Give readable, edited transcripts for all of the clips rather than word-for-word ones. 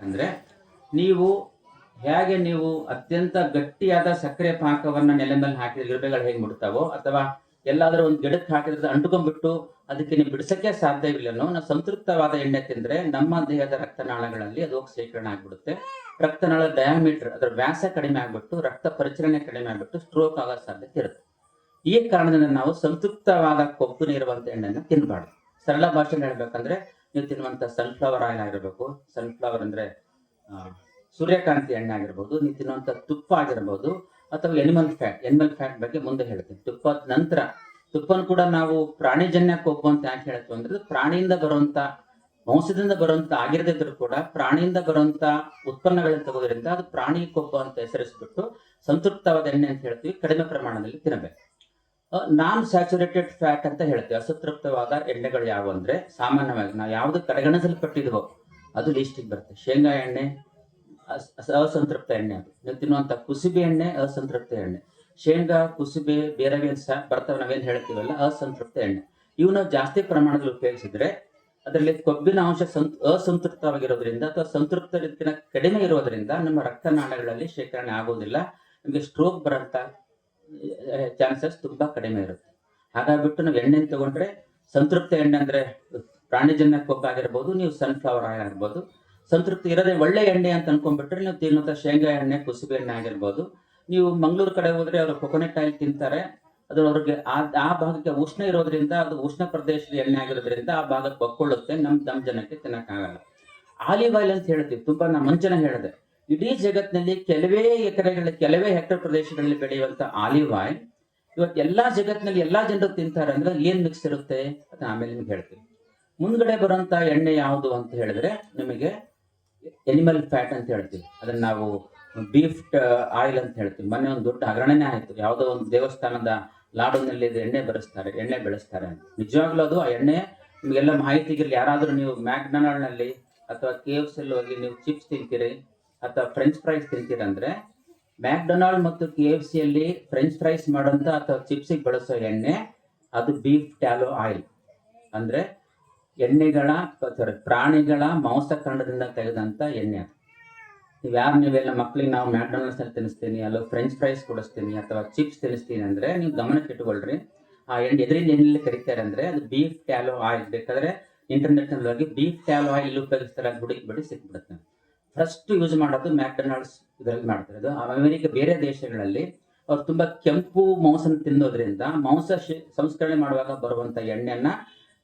ಅಂದ್ರೆ ನೀವು ಹೇಗೆ ನೀವು ಅತ್ಯಂತ ಗಟ್ಟಿಯಾದ ಸಕ್ಕರೆ ಪಾಕವನ್ನ ನೆಲೆ ಮೇಲೆ ಹಾಕಿದ್ರೆ ಇರುವೆಗಳು ಹೇಗೆ ಮುಡ್ತಾವೋ, ಅಥವಾ ಎಲ್ಲಾದ್ರೂ ಒಂದು ಗಿಡಕ್ಕೆ ಹಾಕಿದ್ರೆ ಅಂಟ್ಕೊಂಡ್ಬಿಟ್ಟು ಅದಕ್ಕೆ ನೀವು ಬಿಡಿಸಕ್ಕೆ ಸಾಧ್ಯವಿಲ್ಲನೋ, ನಾವು ಸಂತೃಪ್ತವಾದ ಎಣ್ಣೆ ತಿಂದ್ರೆ ನಮ್ಮ ದೇಹದ ರಕ್ತನಾಳಗಳಲ್ಲಿ ಅದು ಹೋಗಿ ಶೇಖರಣೆ ಆಗ್ಬಿಡುತ್ತೆ. ರಕ್ತನಾಳ ಡಯಾಮೀಟರ್ ಅದರ ವ್ಯಾಸ ಕಡಿಮೆ ಆಗ್ಬಿಟ್ಟು ರಕ್ತ ಪರಿಚಲನೆ ಕಡಿಮೆ ಆಗ್ಬಿಟ್ಟು ಸ್ಟ್ರೋಕ್ ಆಗೋ ಸಾಧ್ಯತೆ ಇರುತ್ತೆ. ಈ ಕಾರಣದಿಂದ ನಾವು ಸಂತೃಪ್ತವಾದ ಕೊಬ್ಬು ಇರುವಂತ ಎಣ್ಣೆನ ತಿನ್ಬಾರ್ದು. ಸರಳ ಭಾಷೆಯಲ್ಲಿ ಹೇಳ್ಬೇಕಂದ್ರೆ ನೀವು ತಿನ್ನುವಂತ ಸನ್ಫ್ಲವರ್ ಆಯಿಲ್ ಆಗಿರ್ಬೇಕು, ಸನ್ಫ್ಲವರ್ ಅಂದ್ರೆ ಸೂರ್ಯಕಾಂತಿ ಎಣ್ಣೆ ಆಗಿರ್ಬೋದು, ನೀವು ತಿನ್ನುವಂತ ತುಪ್ಪ ಆಗಿರ್ಬೋದು, ಅಥವಾ ಎನಿಮಲ್ ಫ್ಯಾಟ್ ಬಗ್ಗೆ ಮುಂದೆ ಹೇಳ್ತೀನಿ. ತುಪ್ಪದ ನಂತರ ತುಪ್ಪನ ಕೂಡ ನಾವು ಪ್ರಾಣಿಜನ್ಯ ಕೊಬ್ಬು ಅಂತ ಯಾಕೆ ಹೇಳ್ತೀವಿ ಅಂದ್ರೆ, ಪ್ರಾಣಿಯಿಂದ ಬರುವಂತ ಮಾಂಸದಿಂದ ಬರುವಂತ ಆಗಿರದಿದ್ರು ಕೂಡ ಪ್ರಾಣಿಯಿಂದ ಬರುವಂತ ಉತ್ಪನ್ನಗಳನ್ನ ತಗೋದ್ರಿಂದ ಅದು ಪ್ರಾಣಿ ಕೊಬ್ಬು ಅಂತ ಹೆಸರಿಸ್ಬಿಟ್ಟು ಸಂತೃಪ್ತವಾದ ಎಣ್ಣೆ ಅಂತ ಹೇಳ್ತೀವಿ. ಕಡಿಮೆ ಪ್ರಮಾಣದಲ್ಲಿ ತಿನ್ನಬೇಕು. ನಾನ್ ಸ್ಯಾಚುರೇಟೆಡ್ ಫ್ಯಾಟ್ ಅಂತ ಹೇಳ್ತೀವಿ. ಅಸಂತೃಪ್ತವಾದ ಎಣ್ಣೆಗಳು ಯಾವ ಅಂದ್ರೆ, ಸಾಮಾನ್ಯವಾಗಿ ನಾವು ಯಾವ್ದು ಕಡೆಗಣಿಸಲ್ಪಟ್ಟಿದ್ವೋ ಅದು ಲೀಸ್ಟಿಗೆ ಬರುತ್ತೆ. ಶೇಂಗಾ ಎಣ್ಣೆ ಅಸಂತೃಪ್ತ ಎಣ್ಣೆ, ಅದು ನೀವು ತಿನ್ನುವಂತ ಕುಸುಬೆ ಎಣ್ಣೆ ಅಸಂತೃಪ್ತ ಎಣ್ಣೆ. ಶೇಂಗಾ, ಕುಸುಬೆ, ಬೇರೆ ಬರ್ತವೆ ನಾವೇನ್ ಹೇಳ್ತೀವಲ್ಲ ಅಸಂತೃಪ್ತ ಎಣ್ಣೆ. ಇವು ನಾವು ಜಾಸ್ತಿ ಪ್ರಮಾಣದಲ್ಲಿ ಉಪಯೋಗಿಸಿದ್ರೆ ಅದರಲ್ಲಿ ಕೊಬ್ಬಿನ ಅಂಶ ಅಸಂತೃಪ್ತವಾಗಿರೋದ್ರಿಂದ ಅಥವಾ ಸಂತೃಪ್ತ ರೀತಿಯ ಕಡಿಮೆ ಇರೋದ್ರಿಂದ ನಮ್ಮ ರಕ್ತನಾಳಗಳಲ್ಲಿ ಶೇಖರಣೆ ಆಗೋದಿಲ್ಲ. ನಿಮಗೆ ಸ್ಟ್ರೋಕ್ ಬರೋಂಥ ಚಾನ್ಸಸ್ ತುಂಬಾ ಕಡಿಮೆ ಇರುತ್ತೆ. ಹಾಗಾಗ್ಬಿಟ್ಟು ನಾವು ಎಣ್ಣೆ ತಗೊಂಡ್ರೆ ಸಂತೃಪ್ತ ಎಣ್ಣೆ ಅಂದ್ರೆ ಪ್ರಾಣಿಜನ್ಯ ಕೊಬ್ಬಾಗಿರ್ಬೋದು, ನೀವು ಸನ್ಫ್ಲವರ್ ಆಯಿಲ್ ಆಗಿರ್ಬೋದು, ಸಂತೃಪ್ತಿ ಇರೋದೇ ಒಳ್ಳೆ ಎಣ್ಣೆ ಅಂತ ಅನ್ಕೊಂಡ್ಬಿಟ್ರೆ ನೀವು ತಿನ್ನುವಂತ ಶೇಂಗಾ ಎಣ್ಣೆ, ಕುಸುಬೆ ಎಣ್ಣೆ ಆಗಿರ್ಬೋದು. ನೀವು ಮಂಗಳೂರು ಕಡೆ ಹೋದ್ರೆ ಅವರು ಕೊಕೊನೆಟ್ ಆಯಿಲ್ ತಿಂತಾರೆ. ಅದು ಅವ್ರಿಗೆ ಆ ಭಾಗಕ್ಕೆ ಉಷ್ಣ ಇರೋದ್ರಿಂದ, ಅದು ಉಷ್ಣ ಪ್ರದೇಶದ ಎಣ್ಣೆ ಆಗಿರೋದ್ರಿಂದ ಆ ಭಾಗಕ್ಕೆ ಬಕ್ಕೊಳ್ಳುತ್ತೆ. ನಮ್ಮ ಜನಕ್ಕೆ ತಿನ್ನಕ್ಕಾಗಲ್ಲ. ಆಲಿವ್ ಆಯಿಲ್ ಅಂತ ಹೇಳ್ತೀವಿ, ತುಂಬಾ ನಾ ಮುಂಚೆನೆ ಹೇಳಿದೆ, ಇಡೀ ಜಗತ್ತಿನಲ್ಲಿ ಕೆಲವೇ ಹೆಕ್ಟರ್ ಪ್ರದೇಶಗಳಲ್ಲಿ ಬೆಳೆಯುವಂತ ಆಲಿವ್ ಆಯಿಲ್ ಇವತ್ತು ಎಲ್ಲಾ ಜಗತ್ತಿನಲ್ಲಿ ಎಲ್ಲಾ ಜನರು ತಿಂತಾರೆ. ಅಂದ್ರೆ ಏನ್ ಮಿಕ್ಸ್ ಇರುತ್ತೆ ಅಂತ ಆಮೇಲೆ ನಿಮ್ಗೆ ಹೇಳ್ತೀವಿ. ಮುಂದ್ಗಡೆ ಬರುವಂತ ಎಣ್ಣೆ ಯಾವುದು ಅಂತ ಹೇಳಿದ್ರೆ ನಿಮಗೆ ಎನಿಮಲ್ ಫ್ಯಾಟ್ ಅಂತ ಹೇಳ್ತೀವಿ. ಅದನ್ನ ನಾವು ಬೀಫ್ ಆಯಿಲ್ ಅಂತ ಹೇಳ್ತೀವಿ. ಮೊನ್ನೆ ಒಂದು ದೊಡ್ಡ ಹಗರಣನೇ ಆಯ್ತು. ಯಾವುದೋ ಒಂದು ದೇವಸ್ಥಾನದ ಲಾಡುನಲ್ಲಿ ಎಣ್ಣೆ ಬೆಳೆಸ್ತಾರೆ ಅಂತ. ನಿಜವಾಗ್ಲೂ ಅದು ಆ ಎಣ್ಣೆ ನಿಮಗೆಲ್ಲ ಮಾಹಿತಿಗಿರ್ಲಿ. ಯಾರಾದ್ರೂ ನೀವು ಮ್ಯಾಕ್ಡೊನಾಲ್ಡ್ ನಲ್ಲಿ ಅಥವಾ KFC ಹೋಗಿ ನೀವು ಚಿಪ್ಸ್ ತಿಂತೀರಿ ಅಥವಾ ಫ್ರೆಂಚ್ ಫ್ರೈಸ್ ತಿಂತೀರಂದ್ರೆ, ಮ್ಯಾಕ್ಡೊನಾಲ್ಡ್ ಮತ್ತು KFC ಯಲ್ಲಿ ಫ್ರೆಂಚ್ ಫ್ರೈಸ್ ಮಾಡೋಂಥ ಅಥವಾ ಚಿಪ್ಸಿಗೆ ಬಳಸೋ ಎಣ್ಣೆ ಅದು ಬೀಫ್ ಟ್ಯಾಲೋ ಆಯಿಲ್. ಅಂದ್ರೆ ಪ್ರಾಣಿಗಳ ಮಾಂಸಖಂಡದಿಂದ ತೆಗೆದಂತ ಎಣ್ಣೆ. ನೀವೆಲ್ಲ ಮಕ್ಳಿಗೆ ನಾವು ಮ್ಯಾಕ್ಡೊನಾಲ್ಡ್ಸ್ ಅಲ್ಲಿ ತಿನ್ನಿಸ್ತೀನಿ, ಅಲ್ಲ ಫ್ರೆಂಚ್ ಫ್ರೈಸ್ ಕೊಡಿಸ್ತೀನಿ ಅಥವಾ ಚಿಪ್ಸ್ ತಿನ್ನಿಸ್ತೀನಿ ಅಂದ್ರೆ ನೀವು ಗಮನಕ್ಕೆ ಇಟ್ಕೊಳ್ರಿ, ಆ ಎಣ್ಣೆ ಎದ್ರಿಂದ ಎಣ್ಣೆಲ್ಲಿ ಕರೀತಾರೆ ಅಂದ್ರೆ ಅದು ಬೀಫ್ ಟ್ಯಾಲೋ ಆಯಿಲ್. ಬೇಕಾದ್ರೆ ಇಂಟರ್ನೆಟ್ ನಲ್ಲಿ ಹೋಗಿ ಬೀಫ್ ಟ್ಯಾಲೋ ಆಯಿಲ್ ಉಪಯೋಗಿಸ್ತಾರೆ, ಬಡಿ ಸಿಕ್ಬಿಡುತ್ತೆ. ಫಸ್ಟ್ ಯೂಸ್ ಮಾಡೋದು ಮ್ಯಾಕ್ಡೊನಾಲ್ಡ್ಸ್ ಇದರಲ್ಲಿ ಮಾಡ್ತಾರೆ. ಅದು ಅಮೆರಿಕ ಬೇರೆ ದೇಶಗಳಲ್ಲಿ ಅವ್ರು ತುಂಬಾ ಕೆಂಪು ಮಾಂಸನ ತಿನ್ನೋದ್ರಿಂದ ಮಾಂಸ ಸಂಸ್ಕರಣೆ ಮಾಡುವಾಗ ಬರುವಂತ ಎಣ್ಣೆಯನ್ನ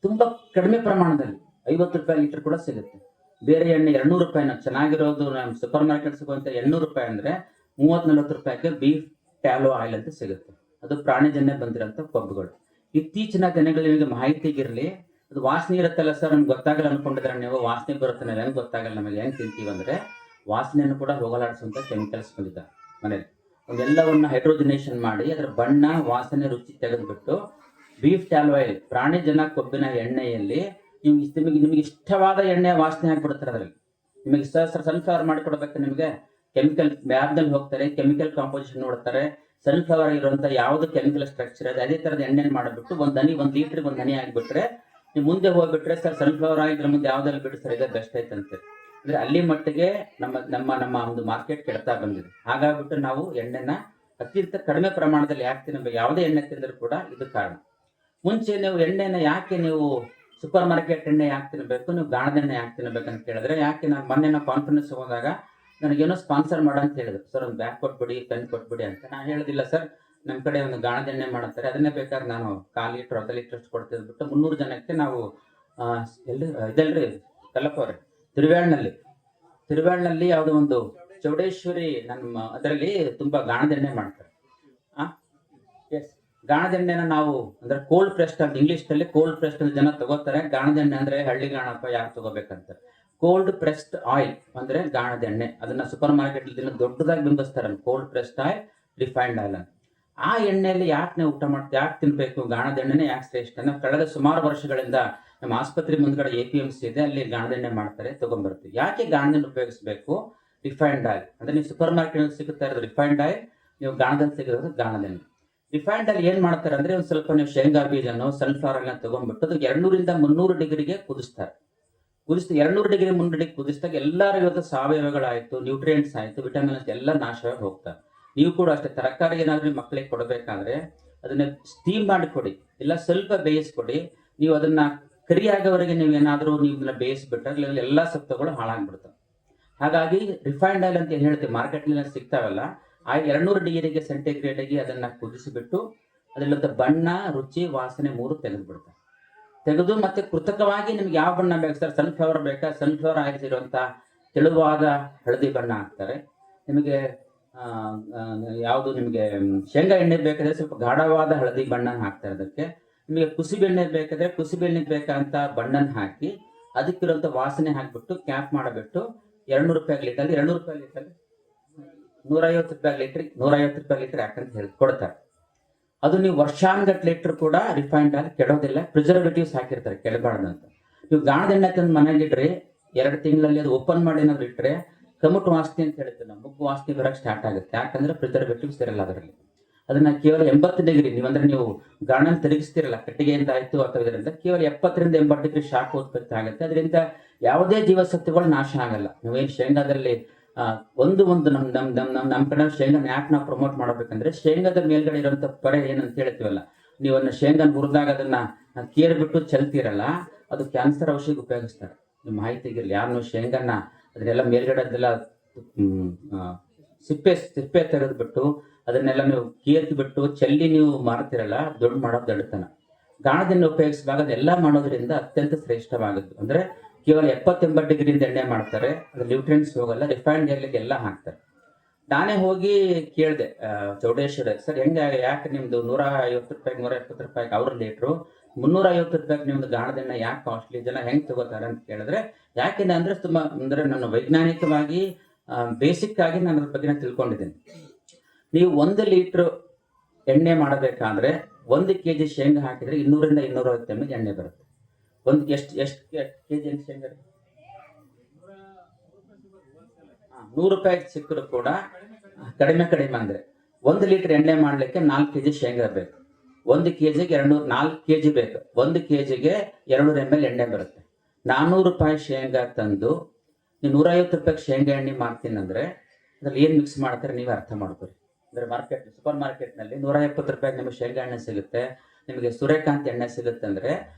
ತುಂಬಾ ಕಡಿಮೆ ಪ್ರಮಾಣದಲ್ಲಿ ₹50 ಲೀಟರ್ ಕೂಡ ಸಿಗುತ್ತೆ. ಬೇರೆ ಎಣ್ಣೆ ₹200 ಚೆನ್ನಾಗಿರೋದು ನಮ್ಮ ಸೂಪರ್ ಮಾರ್ಕೆಟ್ ಸಿಗುವಂತ ₹800 ಅಂದ್ರೆ ₹30-40 ಬೀಫ್ ಟ್ಯಾಲೋ ಆಯಿಲ್ ಅಂತ ಸಿಗುತ್ತೆ. ಅದು ಪ್ರಾಣಿಜನ್ಯ ಬಂದಿರೋಂಥ ಕೊಬ್ಬುಗಳು. ಇತ್ತೀಚಿನ ದಿನಗಳಿಗೆ ಮಾಹಿತಿಗಿರ್ಲಿ, ಅದು ವಾಸನೆ ಇರುತ್ತಲ್ಲ ಸರ್, ನಮ್ಗೆ ಗೊತ್ತಾಗಲ್ಲ ಅನ್ಕೊಂಡಿದ್ರೆ ನೀವು, ವಾಸನೆ ಬರುತ್ತೆ ನಾವು ಹೆಂಗ್ ಗೊತ್ತಾಗಲ್ಲ ನಮಗೆ ಹೆಂಗ್ ತಿಂತೀವಿ ಅಂದ್ರೆ, ವಾಸನೆಯನ್ನು ಕೂಡ ಹೋಗಲಾಡಿಸುವಂತ ಕೆಮಿಕಲ್ಸ್ ಬಂದಿದ್ದಾರೆ ಮನೇಲಿ. ಅವೆಲ್ಲವನ್ನ ಹೈಡ್ರೋಜನೇಷನ್ ಮಾಡಿ ಅದರ ಬಣ್ಣ, ವಾಸನೆ, ರುಚಿ ತೆಗೆದುಬಿಟ್ಟು ಬೀಫ್ ಟ್ಯಾಲೋ ಆಯಿಲ್ ಪ್ರಾಣಿಜನ್ಯ ಕೊಬ್ಬಿನ ಎಣ್ಣೆಯಲ್ಲಿ ನಿಮಗೆ ಇಷ್ಟವಾದ ಎಣ್ಣೆ ವಾಸನೆ ಆಗ್ಬಿಡ್ತಾರೆ. ಅದರಲ್ಲಿ ನಿಮಗೆ ಸನ್ಫ್ಲವರ್ ಮಾಡಿಕೊಡ್ಬೇಕು. ನಿಮಗೆ ಕೆಮಿಕಲ್ ಲ್ಯಾಬ್ನಲ್ಲಿ ಹೋಗ್ತಾರೆ, ಕೆಮಿಕಲ್ ಕಾಂಪೋಸಿಷನ್ ನೋಡ್ತಾರೆ, ಸನ್ಫ್ಲವರ್ ಇರುವಂತ ಯಾವ್ದು ಕೆಮಿಕಲ್ ಸ್ಟ್ರಕ್ಚರ್ ಇದೆ ಅದೇ ತರದ ಎಣ್ಣೆ ಮಾಡಿಬಿಟ್ಟು ಒಂದು ಲೀಟರ್ ಒಂದು ಹನಿ ಆಗಿಬಿಟ್ರೆ ನೀವು ಮುಂದೆ ಹೋಗ್ಬಿಟ್ರೆ ಸರ್ ಸನ್ಫ್ಲವರ್ ಆಯಿಲ್ ಮುಂದೆ ಯಾವ್ದೆಲ್ಲ ಬಿಡಿಸ್ತಾರೆ ಇದೆ ಬೆಸ್ಟ್ ಐತಂತೆ. ಅಂದ್ರೆ ಅಲ್ಲಿ ಮಟ್ಟಿಗೆ ನಮ್ಮ ಒಂದು ಮಾರ್ಕೆಟ್ ಕೆಡ್ತಾ ಬಂದಿದೆ. ಹಾಗಾಗ್ಬಿಟ್ಟು ನಾವು ಎಣ್ಣೆನ ಅತ್ಯಂತ ಕಡಿಮೆ ಪ್ರಮಾಣದಲ್ಲಿ ಯಾಕೆ ತಿನ್ನಬೇಕು, ಯಾವುದೇ ಎಣ್ಣೆ ತಿಂದರೂ ಕೂಡ ಇದು ಕಾರಣ. ಮುಂಚೆ ನೀವು ಎಣ್ಣೆನ ಯಾಕೆ ನೀವು ಸೂಪರ್ ಮಾರ್ಕೆಟ್ ಎಣ್ಣೆ ಯಾಕೆ ತಿನ್ನಬೇಕು, ನೀವು ಗಾಣದ ಎಣ್ಣೆ ಯಾಕೆ ತಿನ್ನಬೇಕಂತ ಕೇಳಿದ್ರೆ, ಯಾಕೆ ನಾನು ಮೊನ್ನೆ ಕಾನ್ಫರೆನ್ಸ್ ಹೋದಾಗ ನನಗೇನೋ ಸ್ಪಾನ್ಸರ್ ಮಾಡ ಅಂತ ಹೇಳಿದ್ರು. ಸರ್ ಒಂದು ಬ್ಯಾಗ್ ಕೊಟ್ಬಿಡಿ, ಪೆನ್ ಕೊಟ್ಬಿಡಿ ಅಂತ. ನಾನು ಹೇಳೋದಿಲ್ಲ ಸರ್, ನಮ್ಮ ಕಡೆ ಒಂದು ಗಾಣದ ಎಣ್ಣೆ ಮಾಡುತ್ತಾರೆ, ಅದನ್ನೇ ಬೇಕಾದ್ರೆ ನಾನು 1/4 ಲೀಟರ್ 1/2 ಲೀಟರ್ ಅಷ್ಟು ಕೊಡ್ತಿದ್ಬಿಟ್ಟು 300 ಜನಕ್ಕೆ ನಾವು ಇದಲ್ರಿ ಕಲ್ಲಪ್ಪವ್ರೆ ತಿರುವ್ಯಾಳ್ನಲ್ಲಿ ಯಾವುದೋ ಒಂದು ಚೌಡೇಶ್ವರಿ ನಮ್ಮ ಅದರಲ್ಲಿ ತುಂಬಾ ಗಾಣದ ಎಣ್ಣೆ ಮಾಡ್ತಾರೆ. ಎಸ್, ಗಾಣದ ಎಣ್ಣೆನ ನಾವು ಅಂದ್ರೆ ಕೋಲ್ಡ್ ಪ್ರೆಸ್ಟ್ ಅಂತ ಇಂಗ್ಲಿಷ್ ನಲ್ಲಿ ಕೋಲ್ಡ್ ಪ್ರೆಸ್ಟ್ ಅಂತ ಜನ ತಗೋತಾರೆ. ಗಾಣದ ಎಣ್ಣೆ ಅಂದ್ರೆ ಹಳ್ಳಿ ಗಾಣಪ್ಪ ಯಾರು ತಗೋಬೇಕಂತ. ಕೋಲ್ಡ್ ಪ್ರೆಸ್ಡ್ ಆಯಿಲ್ ಅಂದ್ರೆ ಗಾಣದ ಎಣ್ಣೆ. ಅದನ್ನ ಸೂಪರ್ ಮಾರ್ಕೆಟ್ ದೊಡ್ಡದಾಗಿ ಬಿಂಬಿಸ್ತಾರೆ, cold pressed oil, refined oil ಅಂತ. ಆ ಎಣ್ಣೆಯಲ್ಲಿ ಯಾಕೆ ನೀವು ಊಟ ಮಾಡ್ತೀವಿ, ಯಾಕೆ ತಿನ್ಬೇಕು, ಗಾಣದ ಎಣ್ಣೆನೇ ಯಾಕೆ ಶ್ರೇಷ್ಠ? ನಾವು ಕಳೆದ ಸುಮಾರು ವರ್ಷಗಳಿಂದ ನಮ್ಮ ಆಸ್ಪತ್ರೆ ಮುಂದ್ಗಡೆ APMC ಇದೆ, ಅಲ್ಲಿ ಗಾಣದ ಎಣ್ಣೆ ಮಾಡ್ತಾರೆ, ತಗೊಂಡ್ಬರ್ತೀವಿ. ಯಾಕೆ ಗಾಣದ ಎಣ್ಣೆ ಉಪಯೋಗಿಸಬೇಕು? ರಿಫೈನ್ಡ್ ಆಯಿಲ್ ಅಂದ್ರೆ ನೀವು ಸೂಪರ್ ಮಾರ್ಕೆಟ್ ಸಿಗುತ್ತಾ ಇರೋದು ರಿಫೈನ್ಡ್ ಆಯಿಲ್, ನೀವು ಗಾಣದಲ್ಲಿ ಸಿಗೋದು ಗಾಣದ ಎಣ್ಣೆ. ರಿಫೈನ್ಡ್ ಅಲ್ಲಿ ಏನ್ ಮಾಡ್ತಾರೆ ಅಂದ್ರೆ, ಒಂದ್ ಸ್ವಲ್ಪ ನೀವು ಶೇಂಗಾ ಬೀಜನೋ ಸನ್ಫ್ಲವರ್ ಅನ್ನ ತಗೊಂಡ್ಬಿಟ್ಟು ಅದು 200 ರಿಂದ 300 ಡಿಗ್ರಿಗೆ ಕುದಿಸ್ತಾರೆ. ಕುದಿಸ್ತಾ 200 ಡಿಗ್ರಿ 300 ಡಿಗ್ರಿ ಕುದಿಸಿದಾಗ ಎಲ್ಲರ ಇವತ್ತು ಸಾವಯವಗಳಾಯ್ತು, ನ್ಯೂಟ್ರಿಯೆಂಟ್ಸ್ ಆಯ್ತು, ವಿಟಮಿನ್ಸ್ ಎಲ್ಲ ನಾಶವಾಗಿ ಹೋಗ್ತವೆ. ನೀವು ಕೂಡ ಅಷ್ಟೇ ತರಕಾರಿ ಏನಾದ್ರೂ ಮಕ್ಕಳಿಗೆ ಕೊಡಬೇಕಾದ್ರೆ ಅದನ್ನ ಸ್ಟೀಮ್ ಮಾಡಿ ಕೊಡಿ, ಇಲ್ಲ ಸ್ವಲ್ಪ ಬೇಯಿಸ್ಕೊಡಿ. ನೀವು ಅದನ್ನ ಕರಿ ಆಗೋವರೆಗೆ ನೀವೇನಾದ್ರೂ ನೀವು ಬೇಯಿಸ್ಬಿಟ್ರೆ ಎಲ್ಲಾ ಸತ್ವಗಳು ಹಾಳಾಗ್ಬಿಡ್ತವೆ. ಹಾಗಾಗಿ ರಿಫೈನ್ಡ್ ಆಯಿಲ್ ಅಂತ ಏನ್ ಹೇಳ್ತೀವಿ ಮಾರ್ಕೆಟ್ನಲ್ಲಿ ಸಿಗ್ತಾವಲ್ಲ, ಆ 200 ಡಿಗ್ರಿಗೆ ಸೆಂಟಿಗ್ರೇಡ್ಗೆ ಅದನ್ನ ಕುದಿಸಿಬಿಟ್ಟು ಅದರಲ್ಲಿದ್ದ ಬಣ್ಣ, ರುಚಿ, ವಾಸನೆ 3 ತೆಗೆದುಬಿಡ್ತಾರೆ. ತೆಗೆದು ಮತ್ತೆ ಕೃತಕವಾಗಿ ನಿಮ್ಗೆ ಯಾವ ಬಣ್ಣ ಬೇಕು ಸರ್, ಸನ್ಫ್ಲವರ್ ಬೇಕಾ, ಸನ್ಫ್ಲವರ್ ಆಗಿರುವಂತ ತೆಳುವಾದ ಹಳದಿ ಬಣ್ಣ ಹಾಕ್ತಾರೆ. ನಿಮಗೆ ಯಾವುದು ನಿಮಗೆ ಶೇಂಗಾ ಎಣ್ಣೆ ಬೇಕಾದ್ರೆ ಸ್ವಲ್ಪ ಗಾಢವಾದ ಹಳದಿ ಬಣ್ಣ ಹಾಕ್ತಾರೆ. ಅದಕ್ಕೆ ನಿಮಗೆ ಕುಸುಬೆ ಎಣ್ಣೆ ಬೇಕಾದ್ರೆ ಕುಸುಬೆ ಎಣ್ಣೆ ಬೇಕಂತ ಬಣ್ಣನ ಹಾಕಿ ಅದಕ್ಕಿರುವಂತ ವಾಸನೆ ಹಾಕ್ಬಿಟ್ಟು ಕ್ಯಾಪ್ ಮಾಡಿಬಿಟ್ಟು 200 ರೂಪಾಯಿ ಲೀಟರ್, 200 ರೂಪಾಯಿ ಲೀಟರ್, 150 ರೂಪಾಯಿ ಲೀಟರ್, 150 ರೂಪಾಯಿ ಲೀಟರ್ ಯಾಕಂತ ಹೇಳಿ ಕೊಡ್ತಾರೆ. ಅದು ನೀವು ವರ್ಷಾನ್ಗಟ್ಲೆ ಲೀಟರ್ ಕೂಡ ರಿಫೈನ್ಡ್ ಆಗಿ ಕೆಡೋದಿಲ್ಲ, ಪ್ರಿಸರ್ವೇಟಿವ್ಸ್ ಹಾಕಿರ್ತಾರೆ ಕೆಡಬಾರ್ದಂತ. ನೀವು ಗಾಣದ ಎಣ್ಣೆ ತಂದು ಮನೆಗಿಡ್ರಿ, 2 ತಿಂಗಳಲ್ಲಿ ಅದು ಓಪನ್ ಮಾಡಿ ಏನಾದ್ರು ಇಟ್ಟರೆ ಕಮುಟ್ ವಾಸನೆ ಅಂತ ಹೇಳ್ತೀವಿ ನಾವು, ಮುಗ್ಗು ವಾಸನೆ ಬರಕ್ಕೆ ಸ್ಟಾರ್ಟ್ ಆಗುತ್ತೆ. ಯಾಕಂದ್ರೆ ಪ್ರಿಸರ್ವೇಟಿವ್ಸ್ ಇರಲ್ಲ ಅದರಲ್ಲಿ. ಅದನ್ನ ಕೇವಲ 80 ಡಿಗ್ರಿ ನೀವು ಗಾಣನ ತಿರುಗಿಸ್ತಿರಲ್ಲ, ಕಟ್ಟಿಗೆಯಿಂದ ಆಯ್ತು ಅಥವಾ ಇದರಿಂದ ಕೇವಲ 70 ರಿಂದ 80 ಡಿಗ್ರಿ ಶಾಖ ಉತ್ಪತ್ತಿ ಆಗುತ್ತೆ. ಅದರಿಂದ ಯಾವುದೇ ಜೀವಸತ್ವಗಳು ನಾಶ ಆಗಲ್ಲ. ನೀವೇನು ಶೇಂಗಾದಲ್ಲಿ ಒಂದು ನಮ್ಮ ಕಡೆ ಶೇಂಗಾನ ಯಾಕೆ ನಾವು ಪ್ರಮೋಟ್ ಮಾಡಬೇಕಂದ್ರೆ, ಶೇಂಗಾದ ಮೇಲ್ಗಡೆ ಇರುವಂತ ಪೊರೆ ಏನಂತ ಹೇಳ್ತೀವಲ್ಲ, ನೀವನ್ನ ಶೇಂಗಾನ ಹುರಿದಾಗ ಅದನ್ನ ಕೇರ್ಬಿಟ್ಟು ಚೆಲ್ತಿರಲ್ಲ, ಅದು ಕ್ಯಾನ್ಸರ್ ಔಷಧಿಗೆ ಉಪಯೋಗಿಸ್ತಾರೆ. ನಿಮ್ಮ ಮಾಹಿತಿಗಿರಲಿ, ಯಾರು ಶೇಂಗಾನ ಅದನ್ನೆಲ್ಲ ಮೇಲ್ಗಡೆ ಅದೆಲ್ಲ ಸಿಪ್ಪೆ ತೆಗೆದ್ಬಿಟ್ಟು ಅದನ್ನೆಲ್ಲ ನೀವು ಬಿಟ್ಟು ಚೆಲ್ಲಿ ನೀವು ಮಾಡ್ತಿರಲ್ಲ, ದೊಡ್ಡ ಮಾಡೋದು ದಡ್ಡತನ. ಗಾಣದಿಂದ ಉಪಯೋಗಿಸುವಾಗ ಅದೆಲ್ಲ ಮಾಡೋದ್ರಿಂದ ಅತ್ಯಂತ ಶ್ರೇಷ್ಠವಾಗುತ್ತೆ. ಅಂದ್ರೆ ಕೇವಲ 70-80 ಡಿಗ್ರಿಯಿಂದ ಎಣ್ಣೆ ಮಾಡ್ತಾರೆ, ಅದು ನ್ಯೂಟ್ರಿಯೆಂಟ್ಸ್ ಹೋಗಲ್ಲ, ರಿಫೈನ್ಡ್ ಆಯಿಲ್ಗೆ ಎಲ್ಲ ಹಾಕ್ತಾರೆ. ನಾನೇ ಹೋಗಿ ಕೇಳಿದೆ ಚೌಡೇಶ್ವರ, ಸರ್ ಯಾಕೆ ನಿಮ್ದು 150 ರೂಪಾಯಿಗೆ 170 ರೂಪಾಯಿಗೆ ಅವ್ರ ಲೀಟ್ರು, 350 ರೂಪಾಯಿಗೆ ನಿಮ್ದು ಗಾಣದೆಣ್ಣೆ ಯಾಕೆ ಕಾಸ್ಟ್ಲಿ, ಜನ ಹೆಂಗ್ ತಗೋತಾರೆ ಅಂತ ಕೇಳಿದ್ರೆ, ಯಾಕೆಂದ್ರೆ ಅಂದ್ರೆ ತುಂಬಾ ಅಂದ್ರೆ ನಾನು ವೈಜ್ಞಾನಿಕವಾಗಿ ಬೇಸಿಕ್ ಆಗಿ ನಾನು ಅದ್ರ ಬಗ್ಗೆ ತಿಳ್ಕೊಂಡಿದ್ದೀನಿ. ನೀವು 1 ಲೀಟರ್ ಎಣ್ಣೆ ಮಾಡಬೇಕಾದ್ರೆ 1 kg ಶೇಂಗಾ ಹಾಕಿದ್ರೆ 200 ರಿಂದ 250 ml ಎಣ್ಣೆ ಬರುತ್ತೆ. ಎಷ್ಟು ಕೆಜಿ ಶೇಂಗಾ 100 ರೂಪಾಯಿ ಸಿಕ್ಕರು ಕೂಡ ಕಡಿಮೆ ಅಂದ್ರೆ 1 ಲೀಟರ್ ಎಣ್ಣೆ ಮಾಡ್ಲಿಕ್ಕೆ 4 kg ಶೇಂಗಾ ಬೇಕು. 1 kgಗೆ 4 kg ಬೇಕು. 1 kgಗೆ 200 ml ಎಣ್ಣೆ ಬರುತ್ತೆ. 400 ರೂಪಾಯಿ ಶೇಂಗಾ ತಂದು ನೀವು 150 ರೂಪಾಯಿ ಶೇಂಗಾ ಎಣ್ಣೆ ಮಾಡ್ತೀನಿ ಅಂದ್ರೆ ಅದ್ರಲ್ಲಿ ಏನ್ ಮಿಕ್ಸ್ ಮಾಡ್ತಾರೆ ನೀವೇ ಅರ್ಥ ಮಾಡ್ಕೊರಿ. ಅಂದ್ರೆ ಸೂಪರ್ ಮಾರ್ಕೆಟ್ ನಲ್ಲಿ 170 ರೂಪಾಯಿ ನಿಮಗೆ ಶೇಂಗಾ ಎಣ್ಣೆ ಸಿಗುತ್ತೆ, ನಿಮಗೆ ಸೂರ್ಯಕಾಂತಿ ಎಣ್ಣೆ ಸಿಗುತ್ತೆ. ಅಂದ್ರೆ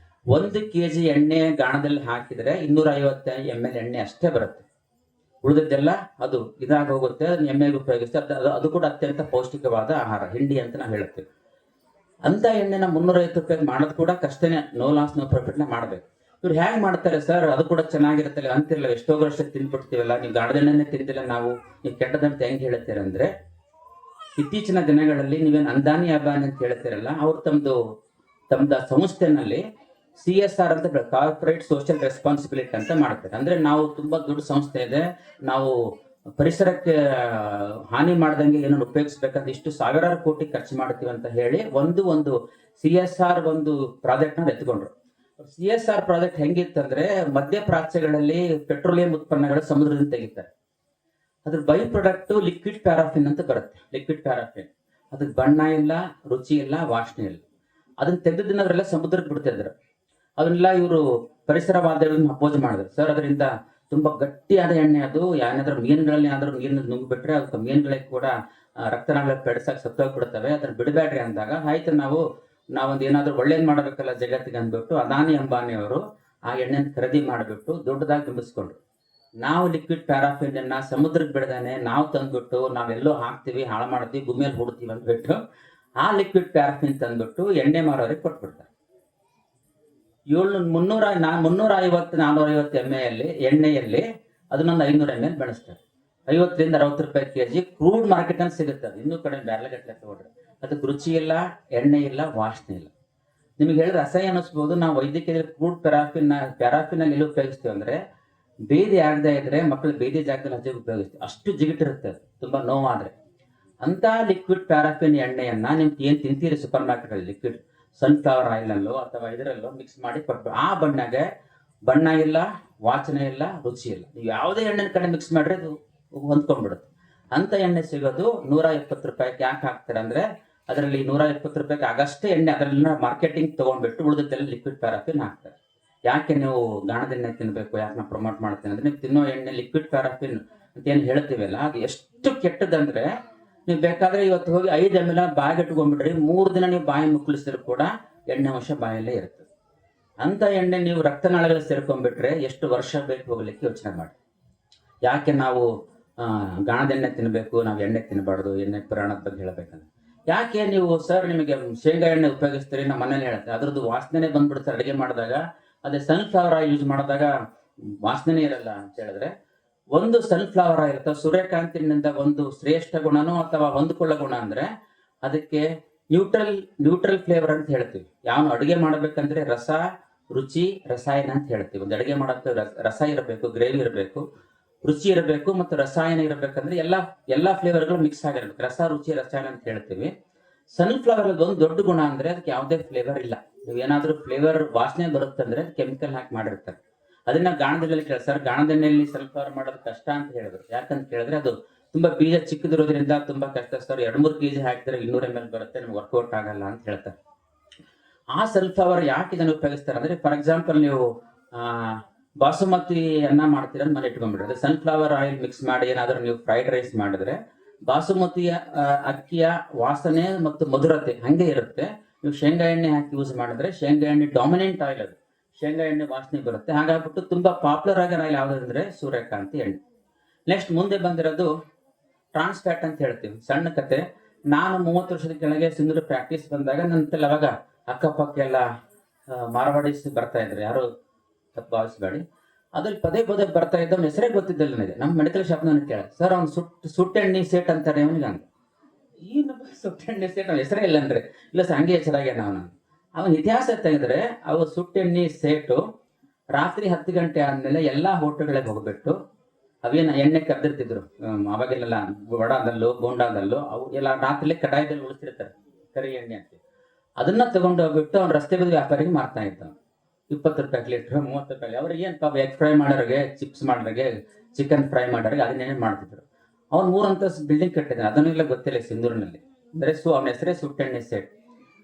1 kg ಎಣ್ಣೆ ಗಾಣದಲ್ಲಿ ಹಾಕಿದ್ರೆ 250 ml ಎಣ್ಣೆ ಅಷ್ಟೇ ಬರುತ್ತೆ. ಉಳಿದದ್ದೆಲ್ಲ ಅದು ಇದಾಗ ಹೋಗುತ್ತೆ, ಎಮ್ಮೆಗೆ ಉಪಯೋಗಿಸ್ತಾರೆ. ಅದು ಕೂಡ ಅತ್ಯಂತ ಪೌಷ್ಟಿಕವಾದ ಆಹಾರ, ಹಿಂಡಿ ಅಂತ ನಾವು ಹೇಳ್ತೀವಿ. ಅಂತ ಎಣ್ಣೆನ 350 ರೂಪಾಯಿ ಮಾಡೋದು ಕೂಡ ಕಷ್ಟನೇ, ನೋ ಲಾಸ್ ನೋ ಪ್ರಾಫಿಟ್ ನ ಮಾಡ್ಬೇಕು. ಇವ್ರು ಹೇಗೆ ಮಾಡ್ತಾರೆ ಸರ್, ಅದು ಕೂಡ ಚೆನ್ನಾಗಿರುತ್ತೆ ಅಂತಿರಲ್ಲ, ಎಷ್ಟೋ ವರ್ಷ ತಿಂದ್ಬಿಡ್ತೀವಲ್ಲ, ನೀವು ಗಾಣದ ಎಣ್ಣೆನೇ ತಿಂದಿಲ್ಲ, ನೀವು ಕೆಟ್ಟದಂತ ಹೆಂಗ್ ಹೇಳ್ತೀರ ಅಂದ್ರೆ, ಇತ್ತೀಚಿನ ದಿನಗಳಲ್ಲಿ ನೀವೇನು ಅಂದಾನಿ ಅಬಾನಿ ಅಂತ ಹೇಳ್ತೀರಲ್ಲ, ಅವ್ರು ತಮ್ಮದ ಸಂಸ್ಥೆನಲ್ಲಿ CSR ಅಂತ ಕಾರ್ಪೊರೇಟ್ ಸೋಷಿಯಲ್ ರೆಸ್ಪಾನ್ಸಿಬಿಲಿಟಿ ಅಂತ ಮಾಡ್ತಾರೆ. ಅಂದ್ರೆ ನಾವು ತುಂಬಾ ದೊಡ್ಡ ಸಂಸ್ಥೆ ಇದೆ, ನಾವು ಪರಿಸರಕ್ಕೆ ಹಾನಿ ಮಾಡ್ದಂಗೆ ಏನನ್ನು ಉಪಯೋಗಿಸ್ಬೇಕಂತ ಇಷ್ಟು ಸಾವಿರಾರು ಕೋಟಿ ಖರ್ಚು ಮಾಡ್ತೀವಿ ಅಂತ ಹೇಳಿ ಒಂದು CSR ಒಂದು ಪ್ರಾಜೆಕ್ಟ್ ನ ಎತ್ಕೊಂಡ್ರು. CSR ಪ್ರಾಜೆಕ್ಟ್ ಹೆಂಗಿತ್ತಂದ್ರೆ, ಮಧ್ಯಪ್ರಾಚ್ಯಗಳಲ್ಲಿ ಪೆಟ್ರೋಲಿಯಂ ಉತ್ಪನ್ನಗಳು ಸಮುದ್ರದಿಂದ ತೆಗಿತಾರೆ. ಅದ್ರ ಬೈ ಪ್ರಾಡಕ್ಟ್ ಲಿಕ್ವಿಡ್ ಪ್ಯಾರಾಫಿನ್ ಅಂತ ಬರುತ್ತೆ. ಲಿಕ್ವಿಡ್ ಪ್ಯಾರಾಫಿನ್ ಅದಕ್ಕೆ ಬಣ್ಣ ಇಲ್ಲ, ರುಚಿ ಇಲ್ಲ, ವಾಸನೆ ಇಲ್ಲ. ಅದನ್ನ ತೆಗೆದಿದ್ದವರೆಲ್ಲ ಸಮುದ್ರಕ್ಕೆ ಬಿಡ್ತಿದ್ರು. ಅದನ್ನೆಲ್ಲ ಇವರು ಪರಿಸರವಾದಿಗಳನ್ನ ಅಪೋಸ್ ಮಾಡಿದ್ರು. ಸರ್ ಅದರಿಂದ ತುಂಬಾ ಗಟ್ಟಿಯಾದ ಎಣ್ಣೆ, ಅದು ಏನಾದ್ರೂ ಮೀನುಗಳಲ್ಲಿ ಏನಾದ್ರೂ ನೀರಿನ ನುಂಗ್ಬಿಟ್ರೆ ಅದಕ್ಕೆ ಮೀನುಗಳಿಗೆ ಕೂಡ ರಕ್ತನಾಳ ಪೆಡಸಾಗಿ ಸತ್ತೋಗ್ಬಿಡ್ತವೆ, ಅದನ್ನ ಬಿಡಬೇಡ್ರಿ ಅಂದಾಗ, ಆಯ್ತು ನಾವೊಂದು ಏನಾದ್ರೂ ಒಳ್ಳೇದ್ ಮಾಡಬೇಕಲ್ಲ ಜಗತ್ತಿಗೆ ಅಂದ್ಬಿಟ್ಟು ಅದಾನಿ ಅಂಬಾನಿ ಅವರು ಆ ಎಣ್ಣೆನ ಖರೀದಿ ಮಾಡಿಬಿಟ್ಟು ದೊಡ್ಡದಾಗಿ ತುಂಬಿಸ್ಕೊಂಡ್ರು. ನಾವು ಲಿಕ್ವಿಡ್ ಪ್ಯಾರಾಫಿನ್ ಅನ್ನ ಸಮುದ್ರಕ್ಕೆ ಬಿಡದಾನೆ ನಾವು ತಂದ್ಬಿಟ್ಟು ನಾವೆಲ್ಲೋ ಹಾಕ್ತಿವಿ, ಹಾಳು ಮಾಡ್ತೀವಿ, ಭೂಮಿಯಲ್ಲಿ ಹೂಡ್ತೀವಿ ಅಂದ್ಬಿಟ್ಟು ಆ ಲಿಕ್ವಿಡ್ ಪ್ಯಾರಾಫಿನ್ ತಂದ್ಬಿಟ್ಟು ಎಣ್ಣೆ ಮಾರೋರಿಗೆ ಕೊಟ್ಬಿಡ್ತಾರೆ. 350-450 ml ಎಣ್ಣೆಯಲ್ಲಿ ಅದನ್ನೊಂದು 500 ml ಬೆಳೆಸ್ತಾರೆ. 50 ರಿಂದ 60 ರೂಪಾಯಿ ಕೆಜಿ ಕ್ರೂಡ್ ಮಾರ್ಕೆಟ್ ಅಲ್ಲಿ ಸಿಗುತ್ತೆ. ಅದು ಇನ್ನೂ ಕಡೆ ಬ್ಯಾರಲ್ ಗಟ್ಟಲೆ ತಗೊಳ್ರಿ, ಅದಕ್ಕೆ ರುಚಿ ಇಲ್ಲ, ಎಣ್ಣೆ ಇಲ್ಲ, ವಾಸನೆ ಇಲ್ಲ. ನಿಮ್ಗೆ ಹೇಳಿದ್ರೆ ಅಸಹ್ಯ ಅನ್ನಿಸ್ಬೋದು. ನಾವು ವೈದ್ಯಕೀಯ ಕ್ರೂಡ್ ಪ್ಯಾರಾಫಿನ್ ಅಲ್ಲಿ ಎಲ್ಲಿ ಉಪಯೋಗಿಸ್ತೀವಿ ಅಂದ್ರೆ, ಬೇದಿ ಆಗದೆ ಇದ್ರೆ ಮಕ್ಕಳು ಬೇದಿ ಜಾಗದಲ್ಲಿ ಹಚ್ಚಿ ಉಪಯೋಗಿಸ್ತೀವಿ, ಅಷ್ಟು ಜಿಗಿಟಿರುತ್ತೆ ಅದು, ತುಂಬಾ ನೋವಾದ್ರೆ. ಅಂತ ಲಿಕ್ವಿಡ್ ಪ್ಯಾರಾಫಿನ್ ಎಣ್ಣೆಯನ್ನ ನಿಮ್ಗೆ ಏನ್ ತಿಂತೀರಿ ಸೂಪರ್ ಮಾರ್ಕೆಟ್ ಅಲ್ಲಿ, ಲಿಕ್ವಿಡ್ ಸನ್ಫ್ಲವರ್ ಆಯಿಲ್ ಅಲ್ಲೋ ಅಥವಾ ಇದರಲ್ಲೋ ಮಿಕ್ಸ್ ಮಾಡಿ ಕೊಟ್ಬಿಟ್ಟು ಆ ಬಣ್ಣ ಇಲ್ಲ, ವಾಸನೆ ಇಲ್ಲ, ರುಚಿ ಇಲ್ಲ. ನೀವು ಯಾವುದೇ ಎಣ್ಣೆ ಕಡೆ ಮಿಕ್ಸ್ ಮಾಡ್ರೆ ಅದು ಹೊಂದ್ಕೊಂಡ್ಬಿಡುತ್ತೆ. ಅಂತ ಎಣ್ಣೆ ಸಿಗೋದು 120 ರೂಪಾಯಿಗೆ. ಯಾಕೆ ಹಾಕ್ತಾರೆ ಅಂದ್ರೆ, ಅದರಲ್ಲಿ 120 ರೂಪಾಯಿಗೆ ಆಗಷ್ಟೇ ಎಣ್ಣೆ ಅದರಲ್ಲಿನ ಮಾರ್ಕೆಟಿಂಗ್ ತಗೊಂಡ್ಬಿಟ್ಟು ಉಳಿದದ್ದೆಲ್ಲ ಲಿಕ್ವಿಡ್ ಪ್ಯಾರಾಫಿನ್ ಹಾಕ್ತಾರೆ. ಯಾಕೆ ನೀವು ಗಾಣದೆಣ್ಣೆ ತಿನ್ಬೇಕು, ಯಾಕೆ ನಾವು ಪ್ರಮೋಟ್ ಮಾಡ್ತೇನೆ ಅಂದ್ರೆ, ನೀವು ತಿನ್ನೋ ಎಣ್ಣೆ ಲಿಕ್ವಿಡ್ ಪ್ಯಾರಾಫಿನ್ ಅಂತ ಏನು ಹೇಳ್ತೀವಲ್ಲ, ಅದು ಎಷ್ಟು ಕೆಟ್ಟದಂದ್ರೆ, ನೀವು ಬೇಕಾದ್ರೆ ಇವತ್ತು ಹೋಗಿ 5 ml ಬಾಯಿಗೆ ಇಟ್ಕೊಂಡ್ಬಿಡ್ರಿ, 3 ದಿನ ನೀವು ಬಾಯಿ ಮುಕ್ಕಳಿಸಿದ್ರು ಕೂಡ ಎಣ್ಣೆ ಅಂಶ ಬಾಯಲ್ಲೇ ಇರ್ತದೆ. ಅಂತ ಎಣ್ಣೆ ನೀವು ರಕ್ತನಾಳಗಳಲ್ಲಿ ಸೇರ್ಕೊಂಡ್ಬಿಟ್ರೆ ಎಷ್ಟು ವರ್ಷ ಬೇಕು ಹೋಗ್ಲಿಕ್ಕೆ ಯೋಚನೆ ಮಾಡಿ. ಯಾಕೆ ನಾವು ಗಾಣದೆಣ್ಣೆ ತಿನ್ನಬೇಕು, ನಾವು ಎಣ್ಣೆ ತಿನ್ನಬಾರ್ದು, ಎಣ್ಣೆ ಪುರಾಣದ ಬಗ್ಗೆ ಹೇಳಬೇಕಂದ್ರೆ, ಯಾಕೆ ನೀವು ಸರ್ ನಿಮಗೆ ಶೇಂಗಾ ಎಣ್ಣೆ ಉಪಯೋಗಿಸ್ತೀರಿ, ನಮ್ಮ ಮನೇಲಿ ಹೇಳುತ್ತೆ ಅದ್ರದ್ದು ವಾಸನೆ ಬಂದ್ಬಿಡ್ತಾರೆ ಅಡುಗೆ ಮಾಡಿದಾಗ. ಅದೇ ಸನ್ಫ್ಲವರ್ ಆಯಿಲ್ ಯೂಸ್ ಮಾಡಿದಾಗ ವಾಸನೆ ಇರಲ್ಲ ಅಂತ ಹೇಳಿದ್ರೆ, ಒಂದು ಸನ್ಫ್ಲವರ್ ಆಯಿಲ್ ಅಥವಾ ಸೂರ್ಯಕಾಂತಿನಿಂದ ಒಂದು ಶ್ರೇಷ್ಠ ಗುಣನೋ ಅಥವಾ ಹೊಂದಿಕೊಳ್ಳೋ ಗುಣ ಅಂದ್ರೆ ಅದಕ್ಕೆ ನ್ಯೂಟ್ರಲ್ ಫ್ಲೇವರ್ ಅಂತ ಹೇಳ್ತೀವಿ. ಯಾವ ಅಡುಗೆ ಮಾಡಬೇಕಂದ್ರೆ ರಸ, ರುಚಿ, ರಸಾಯನ ಅಂತ ಹೇಳ್ತೀವಿ. ಒಂದು ಅಡುಗೆ ಮಾಡೋಕ್ಕೆ ರಸ ಇರಬೇಕು, ಗ್ರೇವಿ ಇರಬೇಕು, ರುಚಿ ಇರಬೇಕು ಮತ್ತು ರಸಾಯನ ಇರಬೇಕಂದ್ರೆ ಎಲ್ಲಾ ಫ್ಲೇವರ್ಗಳು ಮಿಕ್ಸ್ ಆಗಿರ್ಬೇಕು. ರಸ, ರುಚಿ, ರಸಾಯನ ಅಂತ ಹೇಳ್ತೀವಿ. ಸನ್ಫ್ಲವರ್ ಒಂದು ದೊಡ್ಡ ಗುಣ ಅಂದ್ರೆ ಅದಕ್ಕೆ ಯಾವುದೇ ಫ್ಲೇವರ್ ಇಲ್ಲ. ನೀವು ಏನಾದ್ರೂ ಫ್ಲೇವರ್ ವಾಸನೆ ಬರುತ್ತಂದ್ರೆ ಕೆಮಿಕಲ್ ಹಾಕಿ ಮಾಡಿರ್ತಾರೆ. ಅದನ್ನ ಗಾಣದೆಣ್ಣೆಯಲ್ಲಿ ಕೇಳಿ ಸರ್ ಗಾಣದೆಣ್ಣೆಯಲ್ಲಿ ಸನ್ಫ್ಲವರ್ ಮಾಡೋದು ಕಷ್ಟ ಅಂತ ಹೇಳಿದ್ರು. ಯಾಕಂತ ಕೇಳಿದ್ರೆ ಅದು ತುಂಬಾ ಬೀಜ ಚಿಕ್ಕದಿರೋದ್ರಿಂದ ತುಂಬಾ ಕಷ್ಟ ಸರ್, 2-3 kg ಹಾಕಿದ್ರೆ 200 ml ಬರುತ್ತೆ, ನಿಮ್ಗೆ ವರ್ಕೌಟ್ ಆಗಲ್ಲ ಅಂತ ಹೇಳ್ತಾರೆ. ಆ ಸನ್ಫ್ಲವರ್ ಯಾಕೆ ಇದನ್ನು ಉಪಯೋಗಿಸ್ತಾರೆ ಅಂದ್ರೆ, ಫಾರ್ ಎಕ್ಸಾಂಪಲ್ ನೀವು ಬಾಸುಮತಿ ಅನ್ನ ಮಾಡ್ತೀರ ಅಂತ ಮನೆ ಇಟ್ಕೊಂಡ್ಬಿಡ್ರಿ, ಸನ್ಫ್ಲವರ್ ಆಯಿಲ್ ಮಿಕ್ಸ್ ಮಾಡಿ ಏನಾದ್ರೂ ನೀವು ಫ್ರೈಡ್ ರೈಸ್ ಮಾಡಿದ್ರೆ ಬಾಸುಮತಿಯ ಅಕ್ಕಿಯ ವಾಸನೆ ಮತ್ತು ಮಧುರತೆ ಹಂಗೆ ಇರುತ್ತೆ. ನೀವು ಶೇಂಗಾ ಎಣ್ಣೆ ಹಾಕಿ ಯೂಸ್ ಮಾಡಿದ್ರೆ ಶೇಂಗಾ ಎಣ್ಣೆ ಡಾಮಿನೆಂಟ್ ಆಯಿಲ್, ಅದು ಶೇಂಗಾ ಎಣ್ಣೆ ವಾಸನೆ ಬರುತ್ತೆ. ಹಾಗಾಗ್ಬಿಟ್ಟು ತುಂಬಾ ಪಾಪ್ಯುಲರ್ ಆಗಿರೋ ಆಯಿಲ್ ಯಾವುದಂದ್ರೆ ಸೂರ್ಯಕಾಂತಿ ಎಣ್ಣೆ. ನೆಕ್ಸ್ಟ್ ಮುಂದೆ ಬಂದಿರೋದು ಟ್ರಾನ್ಸ್ ಫ್ಯಾಟ್ ಅಂತ ಹೇಳ್ತೀವಿ. ಸಣ್ಣ ಕತೆ, ನಾನು 30 ವರ್ಷದ ಕೆಳಗೆ ಸಿಂಧೂರು ಪ್ರಾಕ್ಟೀಸ್ ಬಂದಾಗ ನನ್ನ ಅವಾಗ ಅಕ್ಕಪಕ್ಕ ಎಲ್ಲ ಮಾರವಾಡಿಸ್ ಬರ್ತಾ ಇದ್ರು, ಯಾರು ಭಾವಿಸ್ಬೇಡಿ, ಅದ್ರಲ್ಲಿ ಪದೇ ಬರ್ತಾ ಇದ್ದವನ ಹೆಸರೇ ಗೊತ್ತಿದ್ದಲ್ಲ ನನಗೆ. ನಮ್ಮ ಮೆಡಿಕಲ್ ಶಾಪ್ ನನಗೆ ಕೇಳ ಸರ್ ಅವ್ನು ಸುಟ್ಟೆಣ್ಣೆ ಸೇಟ್ ಅಂತಾರೆ ಅವನಿಗೆ ಅಂತ. ಈ ಸುಟ್ಟೆಣ್ಣೆ ಸೇಟ್ ಅವ್ನ ಹೆಸರೇ ಇಲ್ಲ ಅಂದ್ರೆ, ಇಲ್ಲ ಸರ್ ಹಂಗೆ ಹೆಸರಾಗ್ಯಾನ ಅವನ ಇತಿಹಾಸ ತೆಗೆದ್ರೆ ಅವು ಸುಟ್ಟೆಣ್ಣೆ ಸೇಟು ರಾತ್ರಿ 10 ಗಂಟೆ ಆದ್ಮೇಲೆ ಎಲ್ಲಾ ಹೋಟೆಲ್ಗಳಿಗೆ ಹೋಗ್ಬಿಟ್ಟು ಅವೇನು ಎಣ್ಣೆ ಕದ್ದಿರ್ತಿದ್ರು ಅವಾಗೆಲ್ಲ ವಡಾದಲ್ಲೂ ಬೋಂಡಾದಲ್ಲೂ ಅವು ಎಲ್ಲ ರಾತ್ರಿ ಕಡಾಯದಲ್ಲಿ ಉಳಿಸಿರ್ತಾರೆ ಕರಿ ಎಣ್ಣೆ ಅಂತ. ಅದನ್ನ ತಗೊಂಡು ಹೋಗ್ಬಿಟ್ಟು ಅವ್ನು ರಸ್ತೆ ಬದಿ ವ್ಯಾಪಾರಿಗೆ ಮಾರ್ತಾ ಇದ್ದ. 20 ರೂಪಾಯಿ ಲೀಟ್ರ್, 30 ರೂಪಾಯಿ. ಅವ್ರಿಗೆ ಏನು ಪಾಪ ಎಗ್ ಫ್ರೈ ಮಾಡೋರಿಗೆ, ಚಿಪ್ಸ್ ಮಾಡೋರಿಗೆ, ಚಿಕನ್ ಫ್ರೈ ಮಾಡೋರಿಗೆ ಅದನ್ನೇನೇ ಮಾಡ್ತಿದ್ರು. ಅವ್ನು 3 ಅಂತಸ್ತು ಬಿಲ್ಡಿಂಗ್ ಕಟ್ಟಿದ್ದಾನೆ, ಅದನ್ನೆಲ್ಲ ಗೊತ್ತಿಲ್ಲ ಸಿಂಧೂರಿನಲ್ಲಿ. ಅಂದ್ರೆ ಅವನ ಹೆಸರೇ ಸುಟ್ಟೆಣ್ಣೆ ಸೇಟ್.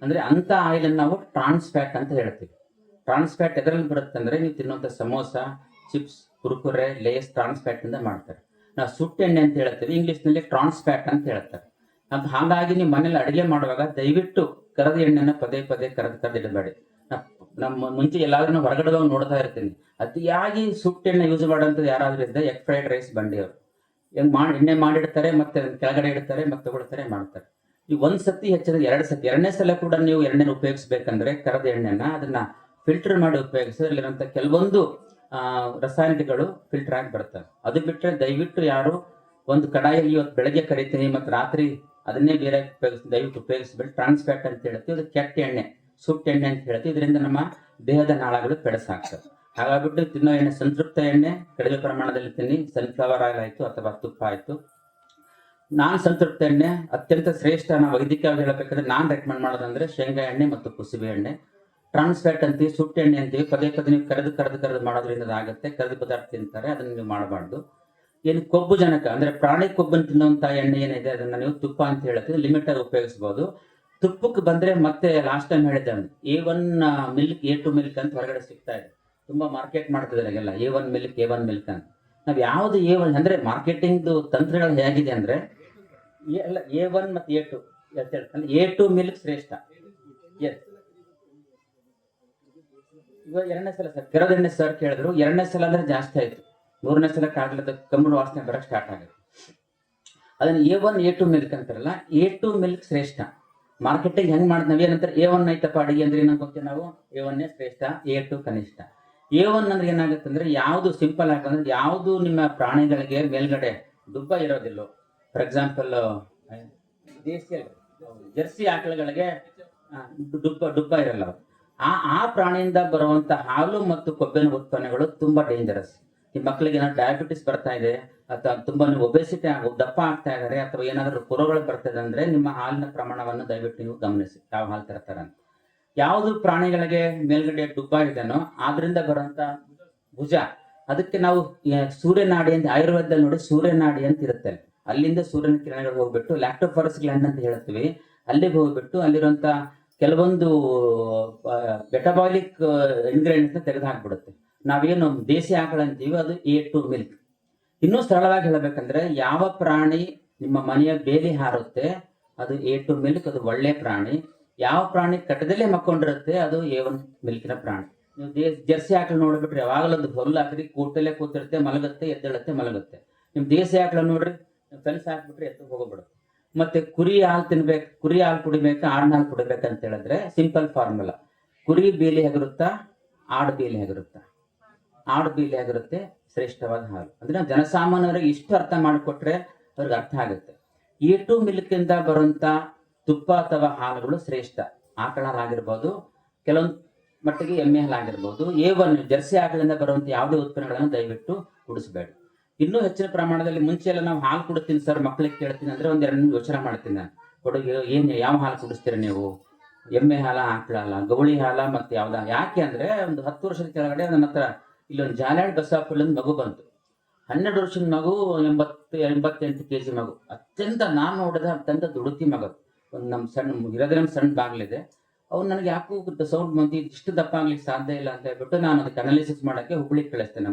ಅಂದ್ರೆ ಅಂತ ಆಯಿಲ್ ಅನ್ನು ನಾವು ಟ್ರಾನ್ಸ್ ಫ್ಯಾಟ್ ಅಂತ ಹೇಳ್ತೀವಿ. ಟ್ರಾನ್ಸ್ ಫ್ಯಾಟ್ ಎದರಲ್ಲಿ ಬರುತ್ತೆ ಅಂದ್ರೆ, ನೀವು ತಿನ್ನುವಂಥ samosa, chips, Kurkure, Lay's trans fat ಇಂದ ಮಾಡ್ತಾರೆ. ನಾವು ಸುಟ್ಟೆಣ್ಣೆ ಅಂತ ಹೇಳ್ತೀವಿ, ಇಂಗ್ಲಿಷ್ ನಲ್ಲಿ ಟ್ರಾನ್ಸ್ ಫ್ಯಾಟ್ ಅಂತ ಹೇಳ್ತಾರೆ. ಅದು ಹಾಗಾಗಿ ನೀವು ಮನೇಲಿ ಅಡುಗೆ ಮಾಡುವಾಗ ದಯವಿಟ್ಟು ಕರದ ಎಣ್ಣೆನ ಪದೇ ಕರೆದು ಇಡಬೇಡಿ. ನಮ್ಮ ಮುಂಚೆ ಎಲ್ಲಾದ್ರೂ ಹೊರಗಡೆ ನೋಡ್ತಾ ಇರ್ತೀನಿ, ಅತಿಯಾಗಿ ಸುಟ್ಟೆಣ್ಣೆ ಯೂಸ್ ಮಾಡೋಂಥದ್ದು ಯಾರಾದ್ರೂ ಇದ್ದ ಎಗ್ ಫ್ರೈಡ್ ರೈಸ್ ಬಂಡಿಯವರು ಎಣ್ಣೆ ಮಾಡಿಡ್ತಾರೆ, ಮತ್ತೆ ಕೆಳಗಡೆ ಇಡ್ತಾರೆ, ಮತ್ತೆ ತಗೊಳ್ತಾರೆ, ಮಾಡ್ತಾರೆ. ಈ 1 ಸತಿ ಹೆಚ್ಚಿದ್ರೆ 2 ಸತಿ, 2ನೇ ಸಲ ಕೂಡ ನೀವು ಎಣ್ಣೆನ ಉಪಯೋಗಿಸ್ಬೇಕಂದ್ರೆ ಕರದ ಎಣ್ಣೆನ ಅದನ್ನ ಫಿಲ್ಟರ್ ಮಾಡಿ ಉಪಯೋಗಿಸೋದ್ರಲ್ಲಿರುವಂತ ಕೆಲವೊಂದು ರಾಸಾಯನಿಕಗಳು ಫಿಲ್ಟರ್ ಆಗಿ ಬರ್ತವೆ. ಅದು ಬಿಟ್ಟರೆ ದಯವಿಟ್ಟು ಯಾರು ಒಂದು ಕಡಾಯಲ್ಲಿ ಇವತ್ತು ಬೆಳಗ್ಗೆ ಕರಿತೀನಿ ಮತ್ತು ರಾತ್ರಿ ಅದನ್ನೇ ಬೇರೆ ದಯವಿಟ್ಟು ಉಪಯೋಗಿಸ್ಬಿಟ್ಟು ಟ್ರಾನ್ಸ್ ಫ್ಯಾಟ್ ಅಂತ ಹೇಳ್ತೀವಿ. ಅದು ಕೆಟ್ಟ ಎಣ್ಣೆ, ಸುಟ್ಟೆಣ್ಣೆ ಅಂತ ಹೇಳ್ತೀವಿ. ಇದರಿಂದ ನಮ್ಮ ದೇಹದ ನಾಳಗಳು ಪೆಡಸಾಗ್ತವೆ. ಹಾಗಾಗ್ಬಿಟ್ಟು ತಿನ್ನೋ ಎಣ್ಣೆ ಸಂತೃಪ್ತ ಎಣ್ಣೆ ಕಡಿಮೆ ಪ್ರಮಾಣದಲ್ಲಿ ತಿನ್ನಿ. ಸನ್ಫ್ಲವರ್ ಆಯಿಲ್ ಆಯಿತು ಅಥವಾ ತುಪ್ಪ ಆಯಿತು. ನಾನ್ ಸಂತೃಪ್ತ ಎಣ್ಣೆ ಅತ್ಯಂತ ಶ್ರೇಷ್ಠ. ನಾವು ವೈದ್ಯಕೀಯವಾಗಿ ಹೇಳಬೇಕಂದ್ರೆ ನಾನು ರೆಕಮೆಂಡ್ ಮಾಡೋದಂದ್ರೆ ಶೇಂಗಾ ಎಣ್ಣೆ ಮತ್ತು ಕುಸುಬೆ ಎಣ್ಣೆ. ಟ್ರಾನ್ಸ್ ಫ್ಯಾಟ್ ಅಂತೀವಿ, ಸುಟ್ಟ ಎಣ್ಣೆ ಅಂತೀವಿ. ಪದೇ ನೀವು ಕರೆದು ಮಾಡೋದ್ರಿಂದ ಆಗುತ್ತೆ. ಕರೆದು ಪದಾರ್ಥ ತಿಂತಾರೆ, ಅದನ್ನ ನೀವು ಮಾಡಬಾರ್ದು. ಏನು ಕೊಬ್ಬು ಜನಕ ಅಂದ್ರೆ ಪ್ರಾಣಿ ಕೊಬ್ಬನ್ನು ತಿನ್ನುವಂತ ಎಣ್ಣೆ ಏನಿದೆ ಅದನ್ನ ನೀವು ತುಪ್ಪ ಅಂತ ಹೇಳ್ತೀವಿ, ಲಿಮಿಟ್ ಆಗಿ ಉಪಯೋಗಿಸಬಹುದು. ತುಪ್ಪಕ್ಕೆ ಬಂದ್ರೆ ಮತ್ತೆ ಲಾಸ್ಟ್ ಟೈಮ್ ಹೇಳಿದ್ದೆ, A1 ಮಿಲ್ಕ್, A2 ಮಿಲ್ಕ್ ಅಂತ ಹೊರಗಡೆ ಸಿಗ್ತಾ ಇದೆ. ತುಂಬಾ ಮಾರ್ಕೆಟ್ ಮಾಡ್ತಿದ್ದಾರೆ ಎಲ್ಲ A1 ಮಿಲ್ಕ್, A1 ಮಿಲ್ಕ್ ಅಂತ. ನಾವ್ ಯಾವ್ದು A1 ಅಂದ್ರೆ ಮಾರ್ಕೆಟಿಂಗ್ ತಂತ್ರಗಳು ಹೇಗಿದೆ ಅಂದ್ರೆ A1 ಮತ್ತು A2 A2 ಮಿಲ್ಕ್ ಶ್ರೇಷ್ಠ. ಇವಾಗ 2ನೇ ಸಲ ಸರ್ ಕರದ ಎಣ್ಣೆ ಸರ್ ಕೇಳಿದ್ರು, 2ನೇ ಸಲ ಅಂದ್ರೆ ಜಾಸ್ತಿ ಆಯ್ತು, 3ನೇ ಸಲಕ್ಕೆ ಆಗ್ಲದ ಕಮ್ಮಿ ವಾಸನೆ ಬರಕ್ ಸ್ಟಾರ್ಟ್ ಆಗುತ್ತೆ. ಅದನ್ನ A1 A2 ಮಿಲ್ಕ್ ಅಂತಾರಲ್ಲ, A2 ಮಿಲ್ಕ್ ಶ್ರೇಷ್ಠ. ಮಾರ್ಕೆಟಿಂಗ್ ಹೆಂಗ್ ಮಾಡಿದ್ ನಾವೇನಂತಾರೆ, A1 ಐತಪ್ಪ ಅಡಿಗೆ ಅಂದ್ರೆ ಏನಂತ ಗೊತ್ತೀವಿ ನಾವು, A1 ಶ್ರೇಷ್ಠ, A2 ಕನಿಷ್ಠ. A1 ಅಂದ್ರೆ ಏನಾಗುತ್ತೆ ಅಂದ್ರೆ, ಯಾವ್ದು ಸಿಂಪಲ್ ಆಗಿ ಅಂದ್ರೆ ಯಾವ್ದು ನಿಮ್ಮ ಪ್ರಾಣಿಗಳಿಗೆ ಮೇಲ್ಗಡೆ ದುಬ್ಬ ಇರೋದಿಲ್ಲ. ಫಾರ್ ಎಕ್ಸಾಂಪಲ್ ದೇಶಿಯ ಜರ್ಸಿ ಆಕಳುಗಳಿಗೆ ಡುಬ್ಬ ಇರಲ್ಲ. ಆ ಪ್ರಾಣಿಯಿಂದ ಬರುವಂತ ಹಾಲು ಮತ್ತು ಕೊಬ್ಬಿನ ಉತ್ಪನ್ನಗಳು ತುಂಬಾ ಡೇಂಜರಸ್. ಈ ಮಕ್ಕಳಿಗೆ ಏನಾದ್ರು ಡಯಾಬಿಟಿಸ್ ಬರ್ತಾ ಇದೆ ಅಥವಾ ತುಂಬಾ ಒಬೆಸಿಟಿ ದಪ್ಪ ಆಗ್ತಾ ಇದಾರೆ ಅಥವಾ ಏನಾದರೂ ರೋಗಗಳು ಬರ್ತದೆ ಅಂದ್ರೆ ನಿಮ್ಮ ಹಾಲಿನ ಪ್ರಮಾಣವನ್ನು ದಯವಿಟ್ಟು ನೀವು ಗಮನಿಸಿ, ಯಾವ ಹಾಲು ತರ್ತಾರೆ ಅಂತ. ಯಾವುದು ಪ್ರಾಣಿಗಳಿಗೆ ಮೇಲ್ಗಡೆ ಡುಬ್ಬ ಇದೆನೋ ಆದ್ರಿಂದ ಬರುವಂತ ಭುಜ, ಅದಕ್ಕೆ ನಾವು ಸೂರ್ಯನಾಡಿ ಅಂತ ಆಯುರ್ವೇದದಲ್ಲಿ ನೋಡಿ ಸೂರ್ಯನಾಡಿ ಅಂತ ಇರುತ್ತೆ. ಅಲ್ಲಿಂದ ಸೂರ್ಯನ ಕಿರಣಗಳು ಹೋಗ್ಬಿಟ್ಟು ಲ್ಯಾಕ್ಟೋಫರಸ್ ಗ್ಲ್ಯಾಂಡ್ ಅಂತ ಹೇಳ್ತೀವಿ, ಅಲ್ಲಿಗೆ ಹೋಗ್ಬಿಟ್ಟು ಅಲ್ಲಿರುವಂತ ಕೆಲವೊಂದು ಮೆಟಬಾಲಿಕ್ ಇಂಗ್ರೀಡಿಯೆಂಟ್ಸ್ನ ತೆಗೆದು ಹಾಕ್ಬಿಡುತ್ತೆ. ನಾವೇನು ದೇಸಿ ಆಕಳ ಅಂತೀವಿ ಅದು A2 ಮಿಲ್ಕ್. ಇನ್ನೂ ಸರಳವಾಗಿ ಹೇಳಬೇಕಂದ್ರೆ ಯಾವ ಪ್ರಾಣಿ ನಿಮ್ಮ ಮನೆಯ ಬೇಲಿ ಹಾರುತ್ತೆ ಅದು A2 ಮಿಲ್ಕ್, ಅದು ಒಳ್ಳೆ ಪ್ರಾಣಿ. ಯಾವ ಪ್ರಾಣಿ ಕಟ್ಟದಲ್ಲೇ ಮಕ್ಕೊಂಡಿರುತ್ತೆ ಅದು A1 ಮಿಲ್ಕಿನ ಪ್ರಾಣಿ. ನೀವು ಜರ್ಸಿ ಆಕಳು ನೋಡ್ಬಿಟ್ರೆ ಯಾವಾಗಲೂ ಒಂದು ಹೊಲ್ಲು ಹಾಕ್ರಿ, ಕೂಟಲ್ಲೇ ಕೂತಿರುತ್ತೆ, ಮಲಗುತ್ತೆ, ಎದ್ದೇಳುತ್ತೆ, ಮಲಗುತ್ತೆ. ನಿಮ್ ದೇಸಿ ಆಕಳ ನೋಡ್ರಿ, ಕನಸು ಹಾಕ್ಬಿಟ್ರೆ ಎದ್ದು ಹೋಗ್ಬಿಡುತ್ತೆ. ಮತ್ತೆ ಕುರಿ ಹಾಲು ತಿನ್ಬೇಕು, ಕುರಿ ಹಾಲು ಕುಡಿಬೇಕು, ಆಡಿನ ಹಾಲು ಕುಡಿಬೇಕಂತ ಹೇಳಿದ್ರೆ ಸಿಂಪಲ್ ಫಾರ್ಮುಲಾ. ಕುರಿ ಬೇಲಿ ಆಗಿರುತ್ತಾ, ಆಡು ಬೇಲಿ ಆಗಿರುತ್ತಾ? ಆಡು ಬೇಲಿ ಆಗಿರುತ್ತೆ ಶ್ರೇಷ್ಠವಾದ ಹಾಲು. ಅಂದ್ರೆ ನಾವು ಜನಸಾಮಾನ್ಯರಿಗೆ ಇಷ್ಟು ಅರ್ಥ ಮಾಡಿಕೊಟ್ರೆ ಅವ್ರಿಗೆ ಅರ್ಥ ಆಗುತ್ತೆ. A2 ಮಿಲ್ಕ್ ಇಂದ ಬರುವಂತ ತುಪ್ಪ ಅಥವಾ ಹಾಲುಗಳು ಶ್ರೇಷ್ಠ. ಆಕಳ ಹಾಲಾಗಿರ್ಬೋದು, ಕೆಲವೊಂದು ಮಟ್ಟಿಗೆ ಎಮ್ಮೆ ಹಾಲಾಗಿರ್ಬೋದು. A1 ಜರ್ಸಿ ಆಕಳಿಂದ ಬರುವಂತ ಯಾವುದೇ ಉತ್ಪನ್ನಗಳನ್ನು ದಯವಿಟ್ಟು ಕುಡಿಸಬೇಡಿ. ಇನ್ನೂ ಹೆಚ್ಚಿನ ಪ್ರಮಾಣದಲ್ಲಿ ಮುಂಚೆ ಎಲ್ಲ ನಾವು ಹಾಲು ಕುಡಿತೀನಿ ಸರ್ ಮಕ್ಳಿಗೆ ಕೇಳ್ತೀನಿ ಅಂದ್ರೆ ಒಂದ್ 2 ನಿಮಿಷ ಯೋಚನೆ ಮಾಡ್ತೀನಿ ನಾನು. ಹುಡುಗಿ ಯಾವ ಹಾಲು ಕುಡಿಸ್ತೀರ ನೀವು? ಎಮ್ಮೆ ಹಾಲ, ಆಕಳ ಹಾಲ, ಗವಳಿ ಹಾಲ, ಮತ್ತೆ ಯಾವ್ದ? ಯಾಕೆ ಅಂದ್ರೆ ಒಂದು 10 ವರ್ಷದ ಕೆಳಗಡೆ ನನ್ನ ಹತ್ರ ಇಲ್ಲೊಂದು ಜಾಲಾಡ್ ಬಸವಾಪುರದಿಂದ ಮಗು ಬಂತು. 12 ವರ್ಷದ ಮಗು, 88 kg ಮಗು. ಅತ್ಯಂತ ನಾನು ನೋಡಿದ ಅತ್ಯಂತ ದುಡುತಿ ಮಗು. ಒಂದು ನಮ್ಮ ಸಣ್ಣ ಬಾಗ್ಲಿದೆ. ಅವ್ನು ನನಗೆ ಯಾಕೋ ಸೌಂಡ್ ಬಂದು ಇಷ್ಟು ದಪ್ಪ ಆಗ್ಲಿಕ್ಕೆ ಸಾಧ್ಯ ಇಲ್ಲ ಅಂತ ಹೇಳ್ಬಿಟ್ಟು ನಾನು ಅದಕ್ಕೆ ಅನಾಲಿಸಿಸ್ ಮಾಡಕ್ಕೆ ಹುಬ್ಳಿಗೆ ಕಳಿಸ್ತೇನೆ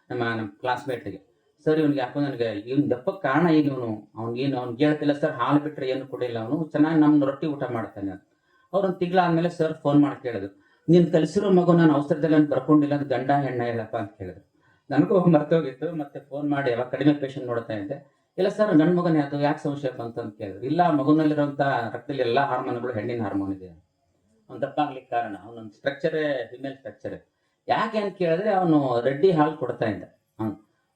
ನಮ್ಮ ಕ್ಲಾಸ್ಮೇಟ್ಗೆ. ಸರ್ ಇವ್ನಿಗೆ ಯಾಕೋ ನನಗೆ ಇವ್ನ ದಪ್ಪಕ್ಕೆ ಕಾರಣ ಏನು, ಅವ್ನಿಗೆ ಹೇಳ್ತಿಲ್ಲ ಸರ್, ಹಾಲು ಬಿಟ್ರೆ ಏನು ಕುಡಿಲ್ಲ, ಅವನು ಚೆನ್ನಾಗಿ ನಮ್ಮ ರೊಟ್ಟಿ ಊಟ ಮಾಡ್ತಾನೆ ಅಂತ. ಅವ್ರೊಂದು ತಿಂಗಳಾದ್ಮೇಲೆ ಸರ್ ಫೋನ್ ಮಾಡಿ ಕೇಳಿದ್ರು, ನೀನ್ ಕಲಿಸಿರೋ ಮಗು ನಾನು ಔಷಧದಲ್ಲಿ ನಾನು ಬರ್ಕೊಂಡಿಲ್ಲ, ಅದು ಗಂಡ ಹೆಣ್ಣ ಹೇಳಪ್ಪ ಅಂತ ಹೇಳಿದ್ರು. ನನಗೂ ಮರ್ತೋಗಿತ್ತು. ಮತ್ತೆ ಫೋನ್ ಮಾಡಿ ಯಾವಾಗ ಕಡಿಮೆ ಪೇಷಂಟ್ ನೋಡ್ತಾ ಇದ್ದೆ. ಇಲ್ಲ ಸರ್ ಗಂಡು ಮಗನೇ, ಅದು ಯಾಕೆ ಸಂಶಯ ಬಂತು ಅಂತ ಕೇಳಿದ್ರು. ಇಲ್ಲ, ಮಗುನಲ್ಲಿರುವಂತ ರಕ್ತದಲ್ಲಿ ಎಲ್ಲಾ ಹಾರ್ಮೋನ್ಗಳು ಹೆಣ್ಣಿನ ಹಾರ್ಮೋನ್ ಇದೆ. ಅವ್ನು ದಪ್ಪ ಆಗ್ಲಿಕ್ಕೆ ಕಾರಣ ಅವನೊಂದು ಸ್ಟ್ರಕ್ಚರೇ ಫಿಮೇಲ್ ಸ್ಟ್ರಕ್ಚರ್. ಯಾಕೆ ಅಂತ ಕೇಳಿದ್ರೆ ಅವನು ರೆಡ್ಡಿ ಹಾಲು ಕೊಡ್ತಾ ಇದ್ದ.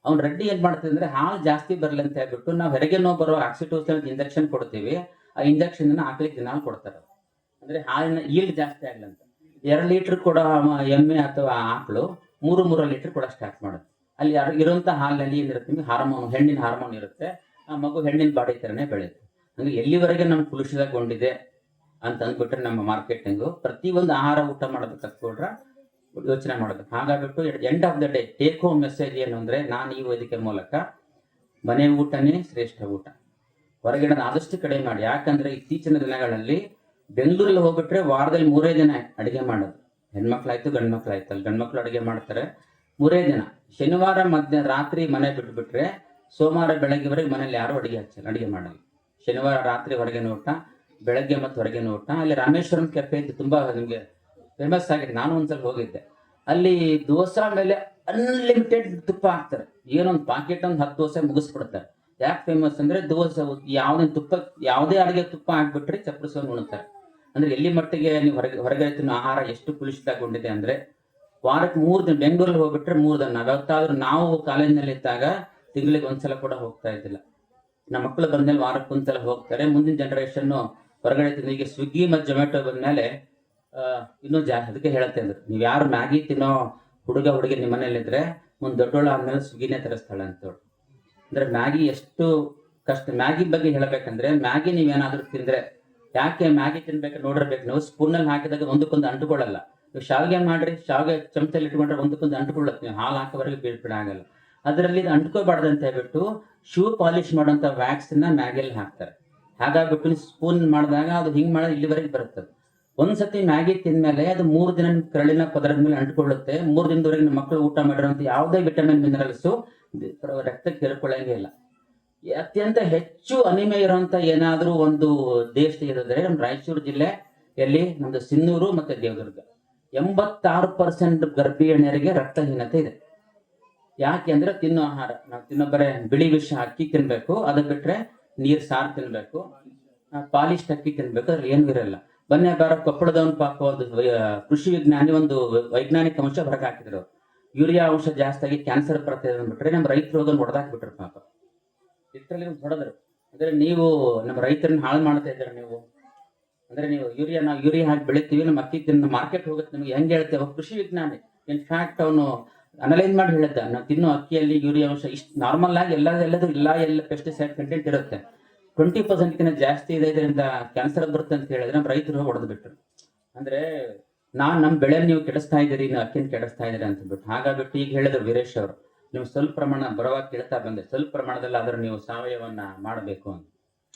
ಅವ್ನು ರೆಡ್ಡಿ ಏನ್ ಮಾಡ್ತಿದ್ರೆ ಹಾಲು ಜಾಸ್ತಿ ಬರಲಿ ಅಂತ ಹೇಳ್ಬಿಟ್ಟು ನಾವು ಹೊರಗೆ ಬರೋ ಆಕ್ಸಿಟೋಸಿನ್ ಇಂಜೆಕ್ಷನ್ ಕೊಡ್ತೀವಿ. ಆ ಇಂಜೆಕ್ಷನ್ ಆಕಳಿಗೆ ದಿನಾಲ್ ಕೊಡ್ತಾರೆ. ಅಂದ್ರೆ ಹಾಲಿನ ಈಲ್ಡ್ ಜಾಸ್ತಿ ಆಗ್ಲಂತ 2 ಲೀಟರ್ ಕೊಡೋ ಎಮ್ಮೆ ಅಥವಾ ಆಕಳು 3 ಲೀಟರ್ ಕೊಡ ಸ್ಟಾರ್ಟ್ ಮಾಡುತ್ತೆ. ಅಲ್ಲಿ ಇರುವಂತ ಹಾಲಿನಲ್ಲಿ ಏನಿರುತ್ತೆ, ಹಾರ್ಮೋನ್, ಹೆಣ್ಣಿನ ಹಾರ್ಮೋನ್ ಇರುತ್ತೆ. ಆ ಮಗು ಹೆಣ್ಣಿನ ಬಾಡಿ ತರನೇ ಬೆಳೆಯುತ್ತೆ. ಅಂದ್ರೆ ಎಲ್ಲಿವರೆಗೆ ನಮ್ಗೆ ಕಲುಷಿತಗೊಂಡಿದೆ ಅಂತ ಅಂದ್ಬಿಟ್ರೆ ನಮ್ಮ ಮಾರ್ಕೆಟಿಂಗು ಪ್ರತಿಯೊಂದು ಆಹಾರ ಊಟ ಮಾಡೋದಕ್ಕೆ ಕೂಡ ಯೋಚನೆ ಮಾಡಬೇಕು. ಹಾಗಾಗ್ಬಿಟ್ಟು end of the day take home message ಏನು ಅಂದ್ರೆ, ನಾನು ಈ ವೇದಿಕೆ ಮೂಲಕ ಮನೆ ಊಟನೇ ಶ್ರೇಷ್ಠ ಊಟ, ಹೊರಗಿನ ಆದಷ್ಟು ಕಡಿಮೆ ಮಾಡಿ. ಯಾಕಂದ್ರೆ ಇತ್ತೀಚಿನ ದಿನಗಳಲ್ಲಿ ಬೆಂಗಳೂರಲ್ಲಿ ಹೋಗ್ಬಿಟ್ರೆ ವಾರದಲ್ಲಿ 3 ದಿನ ಅಡಿಗೆ ಮಾಡೋದು. ಹೆಣ್ಮಕ್ಳಾಯ್ತು ಗಂಡ್ಮಕ್ಳಾಯ್ತು, ಅಲ್ಲಿ ಗಂಡ್ಮಕ್ಳು ಅಡಿಗೆ ಮಾಡ್ತಾರೆ 3 ದಿನ. ಶನಿವಾರ ರಾತ್ರಿ ಮನೆ ಬಿಟ್ಬಿಟ್ರೆ ಸೋಮವಾರ ಬೆಳಗ್ಗೆವರೆಗೆ ಮನೇಲಿ ಯಾರು ಅಡಿಗೆ ಮಾಡಲ್ಲ. ಶನಿವಾರ ರಾತ್ರಿ ಹೊರಗಿನ ಊಟ, ಬೆಳಗ್ಗೆ ಮತ್ತು ಹೊರಗಿನ ಊಟ. ಅಲ್ಲಿ ರಾಮೇಶ್ವರಂ ಕೆಫೆ ಅಂತ ತುಂಬಾ ನಿಮ್ಗೆ ಫೇಮಸ್ ಆಗಿದೆ, ನಾನು ಒಂದ್ಸಲ ಹೋಗಿದ್ದೆ. ಅಲ್ಲಿ ದೋಸೆ ಮೇಲೆ ಅನ್ಲಿಮಿಟೆಡ್ ತುಪ್ಪ ಹಾಕ್ತಾರೆ. ಏನೊಂದು ಪಾಕೆಟ್ ಒಂದು 10 ದೋಸೆ ಮುಗಿಸ್ಬಿಡ್ತಾರೆ. ಯಾಕೆ ಫೇಮಸ್ ಅಂದ್ರೆ ದೋಸೆ ಯಾವುದೇ ಅಡಿಗೆ ತುಪ್ಪ ಹಾಕ್ಬಿಟ್ರೆ ಚಪ್ಪರಿಸ್ಕೊಂಡು ಉಣ್ತಾರೆ. ಅಂದ್ರೆ ಎಲ್ಲಿ ಮಟ್ಟಿಗೆ ನೀವು ಹೊರಗಡೆ ತಿನ್ನೋ ಆಹಾರ ಎಷ್ಟು ಕಲುಷಿತಗೊಂಡಿದೆ ಅಂದ್ರೆ, ವಾರಕ್ಕೆ 3 ದಿನ ಬೆಂಗಳೂರಲ್ಲಿ ಹೋಗ್ಬಿಟ್ರೆ 3 ದಿನ. ಯಾವತ್ತಾದ್ರೂ ನಾವು ಕಾಲೇಜಿನಲ್ಲಿ ಇದ್ದಾಗ ತಿಂಗಳಿಗೆ ಒಂದ್ಸಲ ಕೂಡ ಹೋಗ್ತಾ ಇದ್ದಿಲ್ಲ. ನಮ್ಮ ಮಕ್ಕಳು ಬಂದ್ಮೇಲೆ ವಾರಕ್ಕೆ ಒಂದ್ಸಲ ಹೋಗ್ತಾರೆ. ಮುಂದಿನ ಜನರೇಷನ್ ಹೊರಗಡೆ ತಿನ್ನೋ, ಈಗ ಸ್ವಿಗ್ಗಿ ಮತ್ತು ಜೊಮ್ಯಾಟೊ ಬಂದ್ಮೇಲೆ ಇನ್ನೂ ಜಾಸ್ತಿ. ಅದಕ್ಕೆ ಹೇಳ್ತಾ ಇದ್ರು, ನೀವು ಯಾರು ಮ್ಯಾಗಿ ತಿನ್ನೋ ಹುಡುಗಿ ನಿಮ್ಮ ಮನೇಲಿದ್ರೆ ಮುಂದೆ ದೊಡ್ಡೋಳ ಆದ್ಮೇಲೆ ಸ್ವಿಗ್ಗಿನೇ ತರಿಸ್ತಾಳೆ ಅಂತೇಳಿ. ಅಂದ್ರೆ ಮ್ಯಾಗಿ ಎಷ್ಟು ಕಷ್ಟ. ಮ್ಯಾಗಿ ಬಗ್ಗೆ ಹೇಳಬೇಕಂದ್ರೆ, ಮ್ಯಾಗಿ ನೀವೇನಾದ್ರೂ ತಿಂದ್ರೆ, ಯಾಕೆ ಮ್ಯಾಗಿ ತಿನ್ಬೇಕು ನೋಡಿರ್ಬೇಕು ನೀವು, ಸ್ಪೂನಲ್ಲಿ ಹಾಕಿದಾಗ ಒಂದಕ್ಕೊಂದು ಅಂಟುಕೊಳ್ಳಲ್ಲ. ನೀವು ಶಾವಿಗೆ ಮಾಡ್ರಿ, ಶಾವಿಗೆ ಚಮಚಲ್ಲಿ ಇಟ್ಕೊಂಡ್ರೆ ಒಂದಕ್ಕೊಂದು ಅಂಟುಕೊಳ್ಳುತ್ತೆ. ನೀವು ಹಾಲು ಹಾಕೋವರೆಗೆ ಬೀಳ್ಬಿಡ ಆಗಲ್ಲ. ಅದರಲ್ಲಿ ಇದು ಅಂಟ್ಕೋಬಾರ್ದು ಅಂತ ಹೇಳ್ಬಿಟ್ಟು ಶೂ ಪಾಲಿಶ್ ಮಾಡುವಂತ ವ್ಯಾಕ್ಸ್ ನ ಮ್ಯಾಗಿಯಲ್ಲಿ ಹಾಕ್ತಾರೆ. ಹಾಗಾಗ್ಬಿಟ್ಟು ಸ್ಪೂನ್ ಮಾಡಿದಾಗ ಅದು ಹಿಂಗ್ ಮಾಡಿದ್ರೆ ಇಲ್ಲಿವರೆಗೆ ಬರುತ್ತೆ. ಒಂದ್ಸತಿ ಮ್ಯಾಗಿ ತಿಂದ್ಮೇಲೆ ಅದು 3 ದಿನ ಕರಳಿನ ಪದರದ ಮೇಲೆ ಅಂಟ್ಕೊಳ್ಳುತ್ತೆ. 3 ದಿನದವರೆಗೆ ನಮ್ಮ ಮಕ್ಕಳು ಊಟ ಮಾಡಿರುವಂತ ಯಾವುದೇ ವಿಟಮಿನ್ ಮಿನರಲ್ಸ್ ರಕ್ತಕ್ಕೆ ಸೇರ್ಕೊಳ್ಳಂಗೆ ಇಲ್ಲ. ಅತ್ಯಂತ ಹೆಚ್ಚು ಅನಿಮೆ ಇರುವಂತ ಏನಾದ್ರೂ ಒಂದು ದೇಶ ಇರೋದ್ರೆ ನಮ್ಮ ರಾಯಚೂರು ಜಿಲ್ಲೆಯಲ್ಲಿ ನಮ್ದು ಸಿನ್ನೂರು ಮತ್ತೆ ದೇವದುರ್ಗ. 86% ಗರ್ಭಿಣಿಯರಿಗೆ ರಕ್ತಹೀನತೆ ಇದೆ. ಯಾಕೆ ಅಂದ್ರೆ ತಿನ್ನೋ ಆಹಾರ, ನಾವು ತಿನ್ನೋ ಬರೇ ಬಿಳಿ ವಿಷ ಅಕ್ಕಿ ತಿನ್ಬೇಕು, ಅದು ಬಿಟ್ರೆ ನೀರ್ ಸಾರು ತಿನ್ಬೇಕು, ಪಾಲಿಶ್ ಅಕ್ಕಿ ತಿನ್ಬೇಕು, ಅದ್ರಲ್ಲಿ ಏನು ಇರಲ್ಲ. ಬನ್ನಿ ಬಾರ ಕೊಪ್ಪಳದವನ್ ಪಾಪ ಒಂದು ಕೃಷಿ ವಿಜ್ಞಾನಿ ಒಂದು ವೈಜ್ಞಾನಿಕ ಅಂಶ ಹೊರಗೆ ಹಾಕಿದ್ರು. ಯೂರಿಯಾ ಅಂಶ ಜಾಸ್ತಿ ಆಗಿ ಕ್ಯಾನ್ಸರ್ ಬರ್ತದೆ ಅಂದ್ಬಿಟ್ರೆ ನಮ್ಮ ರೈತರು ಹೋಗೋದು ಹೊಡೆದಾಕ್ಬಿಟ್ರು ಪಾಪ. ಲಿಟ್ರಲಿ ಹೊಡೆದ್ರು. ಅಂದ್ರೆ ನೀವು ನಮ್ಮ ರೈತರನ್ನ ಹಾಳು ಮಾಡ್ತಾ ಇದ್ದೀರ ನೀವು. ಅಂದ್ರೆ ನೀವು ನಾವು ಯೂರಿಯಾ ಹಾಕಿ ಬೆಳಿತೀವಿ, ನಮ್ಮ ಅಕ್ಕಿ ತಿನ್ನ ಮಾರ್ಕೆಟ್ ಹೋಗುತ್ತೆ, ನಿಮ್ಗೆ ಹೆಂಗೆ ಹೇಳ್ತೇವೆ? ಕೃಷಿ ವಿಜ್ಞಾನಿ ಇನ್ಫ್ಯಾಕ್ಟ್ ಅವನು ಅನಲೈಸ್ ಮಾಡಿ ಹೇಳಿದ್ದ, ನಾವು ತಿನ್ನೋ ಅಕ್ಕಿಯಲ್ಲಿ ಯೂರಿಯಾ ಅಂಶ ಇಷ್ಟು ನಾರ್ಮಲ್ ಆಗಿ ಎಲ್ಲ ಪೆಸ್ಟಿಸೈಡ್ ಕಂಟೆಂಟ್ ಇರುತ್ತೆ, 20% ಜಾಸ್ತಿ ಇದೆ, ಇದರಿಂದ ಕ್ಯಾನ್ಸರ್ ಬರುತ್ತೆ ಅಂತ ಹೇಳಿದ್ರೆ ನಮ್ಮ ರೈತರು ಹೊಡೆದು ಬಿಟ್ರು. ಅಂದ್ರೆ ನಮ್ಮ ಬೆಳೆ ನೀವು ಕೆಡಿಸ್ತಾ ಇದ್ದೀರಿ, ನೀವು ಅಕ್ಕಿನ ಕೆಡಿಸ್ತಾ ಇದ್ದೀರಿ ಅಂತ ಬಿಟ್ಟು. ಹಾಗಾಗ್ಬಿಟ್ಟು ಈಗ ಹೇಳಿದ್ರು ವೀರೇಶ್ ಅವರು, ನೀವು ಸ್ವಲ್ಪ ಪ್ರಮಾಣ ಬರುವಾಗ ಕೇಳ್ತಾ ಬಂದೆ, ಸ್ವಲ್ಪ ಪ್ರಮಾಣದಲ್ಲಿ ಆದ್ರೆ ನೀವು ಸಾವಯವನ್ನ ಮಾಡಬೇಕು ಅಂತ.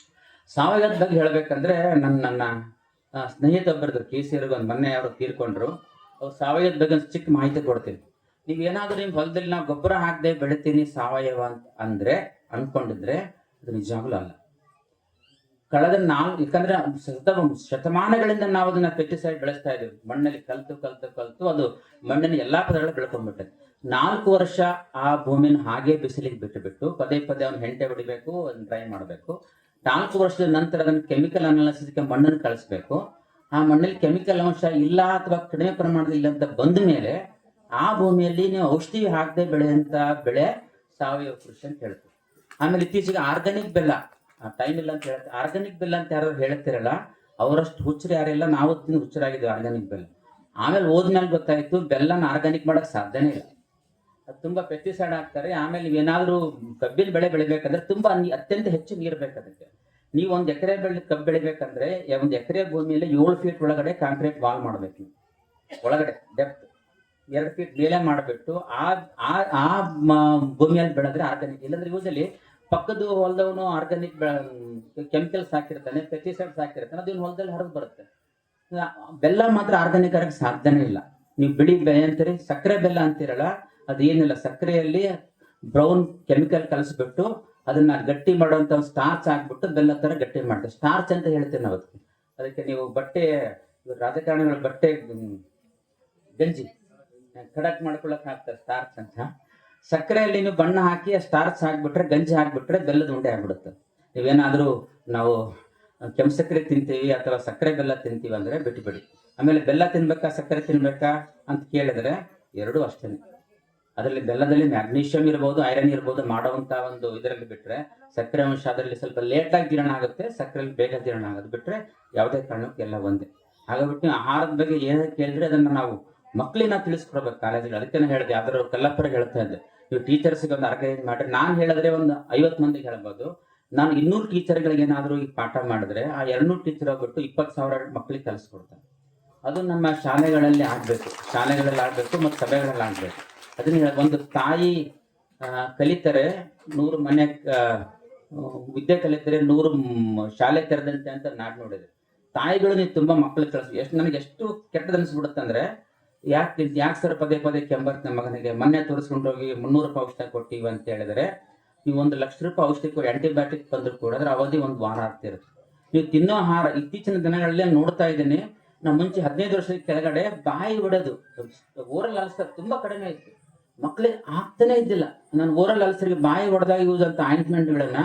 ಸಾವಯವದ ಬಗ್ಗೆ ಹೇಳ್ಬೇಕಂದ್ರೆ ನನ್ನ ಸ್ನೇಹಿತ ಒಬ್ಬರದ್ದು KCRಗೆ ಒಂದು ಮೊನ್ನೆ ಅವರು ತೀರ್ಕೊಂಡ್ರು. ಅವ್ರು ಸಾವಯವದ ಬಗ್ಗೆ ಒಂದು ಚಿಕ್ಕ ಮಾಹಿತಿ ಕೊಡ್ತೀನಿ. ನೀವೇನಾದ್ರೂ ನಿಮ್ಮ ಹೊಲದಲ್ಲಿ ನಾವು ಗೊಬ್ಬರ ಹಾಕದೆ ಬೆಳಿತೀನಿ ಸಾವಯವ ಅಂತ ಅನ್ಕೊಂಡಿದ್ರೆ ಅದು ನಿಜವಾಗ್ಲೂ ಅಲ್ಲ. ಕಳೆದ ಯಾಕಂದ್ರೆ ಶತಮಾನಗಳಿಂದ ನಾವು ಅದನ್ನ ಪೆಸ್ಟಿಸೈಡ್ ಬೆಳೆಸ್ತಾ ಇದ್ದೀವಿ. ಮಣ್ಣಲ್ಲಿ ಕಲ್ತು ಅದು ಮಣ್ಣಿನ ಎಲ್ಲಾ ಪದಗಳು ಬೆಳ್ಕೊಂಡ್ಬಿಟ್ಟೆ. 4 ವರ್ಷ ಆ ಭೂಮಿನ ಹಾಗೆ ಬಿಸಿಲಿಗೆ ಬಿಟ್ಟು ಪದೇ ಅವ್ನ ಹೆಂಟೆ ಹೊಡಿಬೇಕು, ಅದನ್ನ ಡ್ರೈ ಮಾಡಬೇಕು. 4 ವರ್ಷದ ನಂತರ ಅದನ್ನ ಕೆಮಿಕಲ್ ಅನಾಲಿಸಿಸ್ಗೆ ಮಣ್ಣನ್ನು ಕಳಿಸ್ಬೇಕು. ಆ ಮಣ್ಣಲ್ಲಿ ಕೆಮಿಕಲ್ ಅಂಶ ಇಲ್ಲ ಅಥವಾ ಕಡಿಮೆ ಪ್ರಮಾಣದಲ್ಲಿ ಇಲ್ಲ ಅಂತ ಬಂದ ಮೇಲೆ ಆ ಭೂಮಿಯಲ್ಲಿ ನೀವು ಔಷಧಿ ಹಾಕದೆ ಬೆಳೆಯಂತ ಬೆಳೆ ಸಾವಯವ ಕೃಷಿ ಅಂತ ಹೇಳ್ತೀವಿ. ಆಮೇಲೆ ಇತ್ತೀಚೆಗೆ ಆರ್ಗಾನಿಕ್ ಬೆಲ್ಲ, ಟೈಮ್ ಇಲ್ಲ ಅಂತ ಹೇಳ್ತಾರೆ. ಆರ್ಗಾನಿಕ್ ಬೆಲ್ಲ ಅಂತ ಯಾರು ಹೇಳ್ತಿರಲ್ಲ ಅವರಷ್ಟು ಹುಚ್ಚರು ಯಾರಿಲ್ಲ. ನಾವು ಹುಚ್ಚರಾಗಿದ್ವಿ ಆರ್ಗಾನಿಕ್ ಬೆಲ್ಲ. ಆಮೇಲೆ ಹೋದ್ಮೇಲೆ ಗೊತ್ತಾಯ್ತು ಬೆಲ್ಲನ ಆರ್ಗಾನಿಕ್ ಮಾಡಕ್ ಸಾಧ್ಯನೇ ಇಲ್ಲ. ಅದು ತುಂಬಾ ಪೆಸ್ಟಿಸೈಡ್ ಹಾಕ್ತಾರೆ. ಆಮೇಲೆ ನೀವೇನಾದ್ರೂ ಕಬ್ಬಿನ ಬೆಳೆ ಬೆಳಿಬೇಕಂದ್ರೆ ತುಂಬಾ ಅತ್ಯಂತ ಹೆಚ್ಚು ನೀರು ಬೇಕು ಅದಕ್ಕೆ. ನೀವು ಒಂದ್ ಎಕರೆ ಕಬ್ಬು ಬೆಳಿಬೇಕಂದ್ರೆ ಒಂದ್ ಎಕರೆ ಭೂಮಿಯಲ್ಲಿ 7 ಫೀಟ್ ಒಳಗಡೆ ಕಾಂಕ್ರೀಟ್ ವಾಲ್ ಮಾಡ್ಬೇಕು. ಒಳಗಡೆ ಡೆಪ್ತ್ 2 ಫೀಟ್ ಮೇಲೆ ಮಾಡಿಬಿಟ್ಟು ಆ ಭೂಮಿಯಲ್ಲಿ ಬೆಳೆದ್ರೆ ಆರ್ಗಾನಿಕ್. ಇಲ್ಲಾಂದ್ರೆ ಯೂಸಲಿ ಪಕ್ಕದ ಹೊಲದವನು ಆರ್ಗಾನಿಕ್ ಕೆಮಿಕಲ್ಸ್ ಹಾಕಿರ್ತಾನೆ, ಪೆಸ್ಟಿಸೈಡ್ಸ್ ಹಾಕಿರ್ತಾನೆ, ಅದನ್ನ ಹೊಲದಲ್ಲಿ ಹರಿದು ಬರುತ್ತೆ. ಬೆಲ್ಲ ಮಾತ್ರ ಆರ್ಗಾನಿಕ್ ಆಗಕ್ಕೆ ಸಾಧ್ಯನೇ ಇಲ್ಲ. ನೀವು ಬಿಳಿ ಬೆಳೆ ಅಂತೀರಿ, ಸಕ್ಕರೆ ಬೆಲ್ಲ ಅಂತೀರಲ್ಲ, ಅದೇನಿಲ್ಲ. ಸಕ್ಕರೆಯಲ್ಲಿ ಬ್ರೌನ್ ಕೆಮಿಕಲ್ ಕಲಿಸ್ಬಿಟ್ಟು ಅದನ್ನ ಗಟ್ಟಿ ಮಾಡುವಂತ ಸ್ಟಾರ್ಚ್ ಹಾಕ್ಬಿಟ್ಟು ಬೆಲ್ಲ ತರ ಗಟ್ಟಿ ಮಾಡ್ತಾರೆ. ಸ್ಟಾರ್ಚ್ ಅಂತ ಹೇಳ್ತೀವಿ ನಾವು ಅದಕ್ಕೆ. ನೀವು ಬಟ್ಟೆ ರಾಜಕಾರಣಿಗಳ ಬಟ್ಟೆ ಗಂಜಿ ಖಡಕ್ ಮಾಡ್ಕೊಳಕ್ ಹಾಕ್ತಾರೆ ಸ್ಟಾರ್ಚ್ ಅಂತ. ಸಕ್ಕರೆಯಲ್ಲಿ ನೀವು ಬಣ್ಣ ಹಾಕಿ ಸ್ಟಾರ್ಚ್ ಹಾಕ್ಬಿಟ್ರೆ, ಗಂಜಿ ಹಾಕ್ಬಿಟ್ರೆ ಬೆಲ್ಲದ ಉಂಡೆ ಆಗ್ಬಿಡುತ್ತೆ. ನೀವೇನಾದ್ರೂ ನಾವು ಕೆಂಪು ಸಕ್ಕರೆ ತಿಂತೀವಿ ಅಥವಾ ಸಕ್ಕರೆ ಬೆಲ್ಲ ತಿಂತೀವಿ ಅಂದ್ರೆ ಬಿಟ್ಟು. ಆಮೇಲೆ ಬೆಲ್ಲ ತಿನ್ಬೇಕಾ ಸಕ್ಕರೆ ತಿನ್ಬೇಕಾ ಅಂತ ಕೇಳಿದ್ರೆ ಎರಡೂ ಅಷ್ಟೇ. ಅದರಲ್ಲಿ ಬೆಲ್ಲದಲ್ಲಿ ಮ್ಯಾಗ್ನೀಷಿಯಂ ಇರ್ಬೋದು, ಐರನ್ ಇರ್ಬೋದು, ಮಾಡುವಂತ ಒಂದು ಇದರಲ್ಲಿ ಬಿಟ್ರೆ ಸಕ್ಕರೆ ಅಂಶ ಅದರಲ್ಲಿ ಸ್ವಲ್ಪ ಲೇಟಾಗಿ ಜೀರ್ಣ ಆಗುತ್ತೆ, ಸಕ್ಕರೆಯಲ್ಲಿ ಬೇಗ ಜೀರ್ಣ ಆಗೋದು ಬಿಟ್ರೆ ಯಾವುದೇ ಕಾರಣಕ್ಕೂ ಎಲ್ಲ ಒಂದೇ. ಹಾಗಾಗ್ಬಿಟ್ಟು ಆಹಾರದ ಬಗ್ಗೆ ಏನೇ ಕೇಳಿದ್ರೆ ಅದನ್ನ ನಾವು ಮಕ್ಕಳಿಗೆ ನಾವು ತಿಳಿಸ್ಕೊಡ್ಬೇಕು ಕಾಲೇಜಿಗೆ. ಅದಕ್ಕೆ ಹೇಳಿದೆ, ಯಾವ್ದಾದ್ರು ಕಲ್ಲಪ್ಪರಿಗೆ ಹೇಳ್ತಾ ಇದ್ದೆ, ನೀವು ಟೀಚರ್ಸ್ಗೆ ಒಂದು ಆರ್ಗನೈಸ್ ಮಾಡ್ರಿ. ನಾನು ಹೇಳಿದ್ರೆ ಒಂದು 50 ಮಂದಿಗೆ ಹೇಳ್ಬೋದು. ನಾನು 200 ಟೀಚರ್ಗಳಿಗೆ ಏನಾದರೂ ಈ ಪಾಠ ಮಾಡಿದ್ರೆ ಆ 200 ಟೀಚರ್ ಹೋಗ್ಬಿಟ್ಟು 20,000 ಮಕ್ಕಳಿಗೆ ಕಲಿಸ್ಕೊಡ್ತಾರೆ. ಅದು ನಮ್ಮ ಶಾಲೆಗಳಲ್ಲಿ ಆಗ್ಬೇಕು ಮತ್ತು ಸಭೆಗಳಲ್ಲಿ ಆಗ್ಬೇಕು. ಅದನ್ನ ಒಂದು ತಾಯಿ ಕಲಿತಾರೆ 100 ಮನೆ ವಿದ್ಯೆ ಕಲಿತಾರೆ 100 ಶಾಲೆ ತೆರೆದಂತೆ ಅಂತ ನಾಡ್ ನೋಡಿದೆ. ತಾಯಿಗಳು ನೀವು ತುಂಬಾ ಮಕ್ಕಳಿಗೆ ಕಳಿಸ್ ನನಗೆ ಎಷ್ಟು ಕೆಟ್ಟದ ಅನಿಸ್ಬಿಡುತ್ತೆ ಅಂದ್ರೆ, ಯಾಕೆ ಸರ್ ಪದೇ ಕೆಂಬರ್ತ ಮಗನಿಗೆ ಮೊನ್ನೆ ತೋರಿಸ್ಕೊಂಡು ಹೋಗಿ 300 ರೂಪಾಯಿ ಔಷಧ ಕೊಟ್ಟಿವಿ ಅಂತ ಹೇಳಿದ್ರೆ, ನೀವು 1 ಲಕ್ಷ ರೂಪಾಯಿ ಔಷಧಿ ಕೊಡಿ, ಆಂಟಿಬಯೋಟಿಕ್ ಬಂದ್ರು ಕೂಡ ಅದ್ರ ಅವಧಿ 1 ವಾರ ಆಗ್ತಿರುತ್ತೆ. ನೀವು ತಿನ್ನೋ ಆಹಾರ ಇತ್ತೀಚಿನ ದಿನಗಳಲ್ಲಿ ನೋಡ್ತಾ ಇದ್ದೀನಿ. ನಾವು ಮುಂಚೆ 15 ವರ್ಷದ ಕೆಳಗಡೆ ಬಾಯಿ ಹೊಡೆದು ಓರಲ್ ಅಲ್ಸರ್ ತುಂಬಾ ಕಡಿಮೆ ಇತ್ತು, ಮಕ್ಕಳಿಗೆ ಆಗ್ತಾನೆ ಇದ್ದಿಲ್ಲ. ನಾನು ಓರಲ್ ಅಲ್ಸರ್ಗೆ ಬಾಯಿ ಹೊಡೆದಾಗ ಯೂಸ್ ಅಂತ ಆಯಿಂಟ್ಮೆಂಟ್ಗಳನ್ನ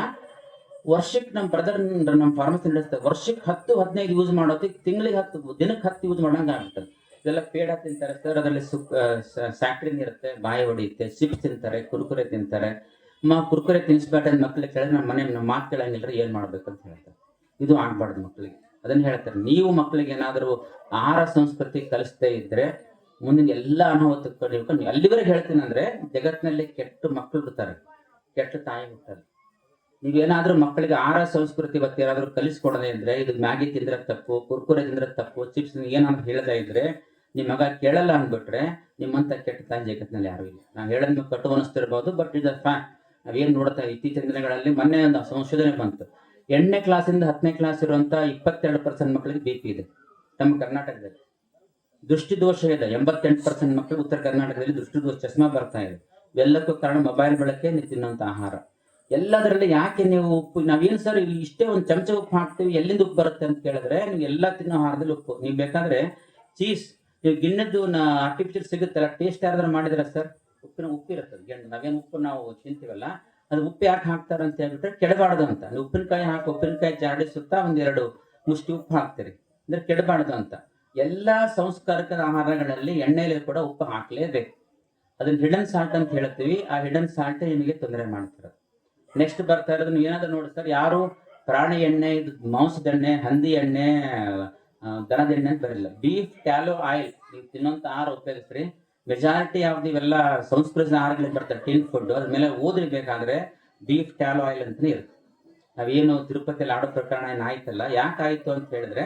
ವರ್ಷಕ್ಕೆ ನಮ್ಮ ಬ್ರದರ್ ನಮ್ಮ ಫಾರ್ಮಸಿ ನಡೆಸ್ತಾರೆ. ವರ್ಷಕ್ಕೆ 10-15 ಯೂಸ್ ಮಾಡೋದಕ್ಕೆ ತಿಂಗಳಿಗೆ 10 ದಿನಕ್ಕೆ 10 ಯೂಸ್ ಮಾಡಂಗೆ ಆಗ್ಬಿಡ್ತದೆ. ಇದೆಲ್ಲ ಪೇಡ ತಿಂತಾರೆ ಸರ್, ಅದರಲ್ಲಿ ಸ್ಯಾಕ್ರಿನ್ ಇರುತ್ತೆ, ಬಾಯಿ ಹೊಡೆಯುತ್ತೆ. ಚಿಪ್ಸ್ ತಿಂತಾರೆ, ಕುರ್ಕುರೆ ತಿಂತಾರೆ. ಕುರ್ಕುರೆ ತಿನ್ಸ್ಬೇಡ ಮಕ್ಳಿಗೆ ಕೇಳಿದ್ರೆ ನಮ್ಮ ಮಾತು ಕೇಳಂಗಿಲ್ರಿ, ಏನ್ ಮಾಡ್ಬೇಕು ಅಂತ ಹೇಳ್ತಾರೆ. ಇದು ಆಗ್ಬಾರ್ದು ಮಕ್ಕಳಿಗೆ. ಅದನ್ನ ಹೇಳ್ತಾರೆ, ನೀವು ಮಕ್ಕಳಿಗೆ ಏನಾದರೂ ಆಹಾರ ಸಂಸ್ಕೃತಿ ಕಲಿಸದೇ ಇದ್ರೆ ಮುಂದಿನ ಎಲ್ಲ ಅನಾಹುತಕ್ಕೂ ನೀವು ಅಲ್ಲಿವರೆಗೆ ಹೇಳ್ತೀನಿ ಅಂದ್ರೆ, ಜಗತ್ತಿನಲ್ಲಿ ಕೆಟ್ಟ ಮಕ್ಕಳು ಬಿಡ್ತಾರೆ, ಕೆಟ್ಟ ತಾಯಿ ಬಿಡ್ತಾರೆ. ನೀವೇನಾದ್ರೂ ಮಕ್ಕಳಿಗೆ ಆಹಾರ ಸಂಸ್ಕೃತಿ ಇವತ್ತು ಏನಾದ್ರು ಕಲಿಸ್ಕೊಡದೆ ಇದ್ರೆ, ಇದು ಮ್ಯಾಗಿ ತಿಂದ್ರೆ ತಪ್ಪು, ಕುರ್ಕುರೆ ತಿಂದ್ರೆ ತಪ್ಪು, ಚಿಪ್ಸ್ ಏನಾದ್ರು ಹೇಳದೇ ಇದ್ರೆ ನಿಮ್ಮ ಮಗ ಕೇಳಲ್ಲ ಅಂದ್ಬಿಟ್ರೆ ನಿಮ್ಮಂತ ಕೆಟ್ಟ ತಾಯಿ ಜಗತ್ತಿನಲ್ಲಿ ಯಾರು ಇಲ್ಲ. ನಾವು ಹೇಳೋದ್ ಕಟ್ಟು ಅನಿಸ್ತಿರ್ಬೋದು, ಬಟ್ ಇದು ನಾವೇನ್ ನೋಡ್ತಾ ಇತ್ತೀಚಿನ ದಿನಗಳಲ್ಲಿ ಮೊನ್ನೆ ಒಂದು ಸಂಶೋಧನೆ ಬಂತು. 8ನೇ ಕ್ಲಾಸಿಂದ 10ನೇ ಕ್ಲಾಸ್ ಇರುವಂತ 22% ಮಕ್ಕಳಿಗೆ BP ಇದೆ ನಮ್ಮ ಕರ್ನಾಟಕದಲ್ಲಿ. ದೃಷ್ಟಿದೋಷ ಇದೆ 88% ಮಕ್ಕಳು ಉತ್ತರ ಕರ್ನಾಟಕದಲ್ಲಿ ದೃಷ್ಟಿದೋಷ ಚಸ್ಮಾ ಬರ್ತಾ ಇದೆ. ಇವೆಲ್ಲಕ್ಕೂ ಕಾರಣ ಮೊಬೈಲ್ ಬಳಕೆ, ನೀವು ತಿನ್ನುವಂತ ಆಹಾರ. ಎಲ್ಲದರಲ್ಲಿ ಯಾಕೆ ನೀವು ಉಪ್ಪು, ನಾವೇನು ಸರ್ ಇಷ್ಟೇ ಒಂದು ಚಮಚ ಉಪ್ಪು ಹಾಕ್ತೀವಿ, ಎಲ್ಲಿಂದ ಉಪ್ಪು ಬರುತ್ತೆ ಅಂತ ಕೇಳಿದ್ರೆ, ನೀವು ಎಲ್ಲ ತಿನ್ನೋ ಆಹಾರದಲ್ಲಿ ಉಪ್ಪು. ನೀವು ಬೇಕಾದ್ರೆ ಚೀಸ್, ನೀವು ಗಿಣ್ಣದ್ದು ಆರ್ಟಿಫಿಷಿಯಲ್ ಸಿಗುತ್ತಲ್ಲ, ಟೇಸ್ಟ್ ಯಾರಾದ್ರೂ ಮಾಡಿದ್ರೆ ಸರ್ ಉಪ್ಪು ಇರ್ತದೆ ಗೆಣ್ಣು. ನಾವೇನು ಉಪ್ಪು ನಾವು ತಿಂತೀವಲ್ಲ, ಅದು ಉಪ್ಪು ಯಾಕೆ ಹಾಕ್ತಾರೆ ಅಂತ ಹೇಳ್ಬಿಟ್ರೆ ಕೆಡಬಾರ್ದು ಅಂತ. ನೀವು ಉಪ್ಪಿನಕಾಯಿ ಜಾಡಿ ಸುತ್ತ 1-2 ಮುಷ್ಟಿ ಉಪ್ಪು ಹಾಕ್ತೀರಿ ಅಂದ್ರೆ ಕೆಡಬಾರ್ದು ಅಂತ. ಎಲ್ಲಾ ಸಂಸ್ಕಾರಕ ಆಹಾರಗಳಲ್ಲಿ ಎಣ್ಣೆಯಲ್ಲಿ ಕೂಡ ಉಪ್ಪು ಹಾಕ್ಲೇಬೇಕು. ಅದನ್ನ ಹಿಡನ್ ಸಾಲ್ಟ್ ಅಂತ ಹೇಳ್ತೀವಿ. ಆ ಹಿಡನ್ ಸಾಲ್ಟ್ ನಿಮಗೆ ತೊಂದರೆ ಮಾಡ್ತಾರೆ. ನೆಕ್ಸ್ಟ್ ಬರ್ತಾ ಇರೋದು, ನೀವು ಏನಾದ್ರು ನೋಡಿ ಸರ್, ಯಾರು ಪ್ರಾಣಿ ಎಣ್ಣೆ, ಇದು ಮಾಂಸದ ಎಣ್ಣೆ, ಹಂದಿ ಎಣ್ಣೆ, ದನದ ಎಣ್ಣೆ ಅಂತ ಬರಲ್ಲ. ಬೀಫ್ ಟ್ಯಾಲೋ ಆಯಿಲ್ ನೀವು ತಿನ್ನೋಂತ ಆಹಾರ ಉಪಯೋಗಿಸ್ರಿ. ಮೆಜಾರಿಟಿ ಯಾವ್ದು ಇವೆಲ್ಲ ಸಂಸ್ಕೃತಿಕ ಆಹಾರಗಳಿಗೆ ಬರ್ತಾರೆ, ಟಿನ್ ಫುಡ್. ಅದ್ರ ಮೇಲೆ ಓದ್ರಿ ಬೇಕಾದ್ರೆ ಬೀಫ್ ಟ್ಯಾಲೋ ಆಯಿಲ್ ಅಂತಾನೆ ಇರುತ್ತೆ. ನಾವೇನು ತಿರುಪತಿಯಲ್ಲಿ ಆಡೋ ಪ್ರಕರಣ ಏನಾಯ್ತಲ್ಲ, ಯಾಕಾಯ್ತು ಅಂತ ಹೇಳಿದ್ರೆ,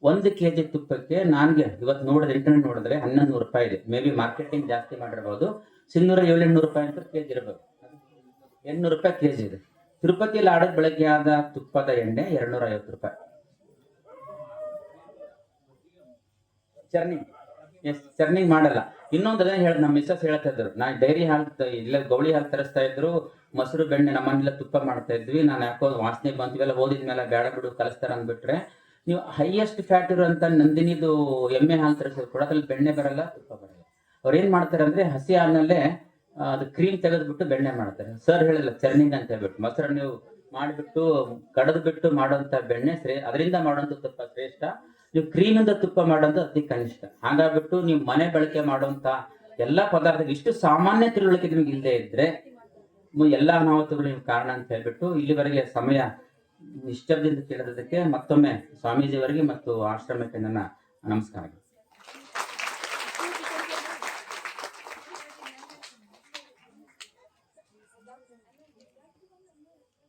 1 kg ತುಪ್ಪಕ್ಕೆ ನನಗೆ ಇವತ್ತು ನೋಡಿದ್ರೆ ಇಂಟರ್ನೆಟ್ ನೋಡಿದ್ರೆ 1100 ರೂಪಾಯಿ ಇದೆ. ಮೇ ಬಿ ಮಾರ್ಕೆಟಿಂಗ್ ಜಾಸ್ತಿ ಮಾಡಿರ್ಬೋದು. ಸಿನ್ನೂರ 700 ರೂಪಾಯಿ ಅಂತ ಕೆಜಿ ಇರಬೇಕು, 800 ರೂಪಾಯಿ ಕೆಜಿ ಇದೆ. ತಿರುಪತಿಯಲ್ಲಿ ಆಡೋದು ಬೆಳಗ್ಗೆ ಆದ ತುಪ್ಪದ ಎಣ್ಣೆ 250 ರೂಪಾಯಿ. ಚರ್ನಿಂಗ್. ಎಸ್, ಚರ್ನಿಂಗ್ ಮಾಡಲ್ಲ. ಇನ್ನೊಂದು ಅದೇ ಹೇಳ, ನಮ್ಮ ಮಿಸ್ಸಸ್ ಹೇಳ್ತಾ ಇದ್ರು, ನಾ ಡೈರಿ ಹಾಲು ಇಲ್ಲ ಗೌಳಿ ಹಾಲು ತರಿಸ್ತಾ ಇದ್ರು, ಮೊಸರು ಬೆಣ್ಣೆ ನಮ್ಮನೆಲ್ಲ ತುಪ್ಪ ಮಾಡ್ತಾ ಇದ್ವಿ, ನಾನು ಯಾಕೋ ವಾಸನೆ ಬಂತೀವೆಲ್ಲ ಓದಿದ್ಮೇಲೆ ಬೇಡ ಬಿಡು ಕಲಿಸ್ತಾರ ಅಂದ್ಬಿಟ್ರೆ, ನೀವು ಹೈಯೆಸ್ಟ್ ಫ್ಯಾಟ್ ಇರುವಂತ ನಂದಿನಿದು ಎಮ್ಮೆ ಹಾಲು ತರಿಸೋದು ಕೂಡ ಅದ್ರಲ್ಲಿ ಬೆಣ್ಣೆ ಬರಲ್ಲ, ತುಪ್ಪ ಬರಲ್ಲ. ಅವ್ರು ಏನ್ ಮಾಡ್ತಾರೆ ಅಂದ್ರೆ ಹಸಿ ಹಾಲಿನಲ್ಲೇ ಅದು ಕ್ರೀಮ್ ತೆಗೆದ್ಬಿಟ್ಟು ಬೆಣ್ಣೆ ಮಾಡ್ತಾರೆ. ಸರ್ ಹೇಳಿಲ್ಲ ಚರ್ನಿಂಗ್ ಅಂತ ಹೇಳ್ಬಿಟ್ಟು, ಮೊಸರು ನೀವು ಮಾಡಿಬಿಟ್ಟು ಕಡದು ಬಿಟ್ಟು ಮಾಡುವಂತ ಬೆಣ್ಣೆ ಅದರಿಂದ ಮಾಡುವಂತ ತುಪ್ಪ ಶ್ರೇಷ್ಠ, ನೀವು ಕ್ರೀಮಿಂದ ತುಪ್ಪ ಮಾಡೋದು ಅತಿ ಕನಿಷ್ಠ. ಹಾಗಾಗ್ಬಿಟ್ಟು ನೀವು ಮನೆ ಬಳಕೆ ಮಾಡುವಂತ ಎಲ್ಲಾ ಪದಾರ್ಥ ಇಷ್ಟು ಸಾಮಾನ್ಯ ತಿಳುವಳಿಕೆ ನಿಮ್ಗೆ ಇಲ್ಲದೆ ಇದ್ರೆ ಎಲ್ಲಾ ಅನಾಹುತಗಳು ನಿಮ್ಗೆ ಕಾರಣ ಅಂತ ಹೇಳ್ಬಿಟ್ಟು, ಇಲ್ಲಿವರೆಗೆ ಸಮಯ ನಿಶ್ಚಬ್ದದಿಂದ ಕೇಳೋದಕ್ಕೆ ಮತ್ತೊಮ್ಮೆ ಸ್ವಾಮೀಜಿಯವರಿಗೆ ಮತ್ತು ಆಶ್ರಮಕ್ಕೆ ನನ್ನ ನಮಸ್ಕಾರ.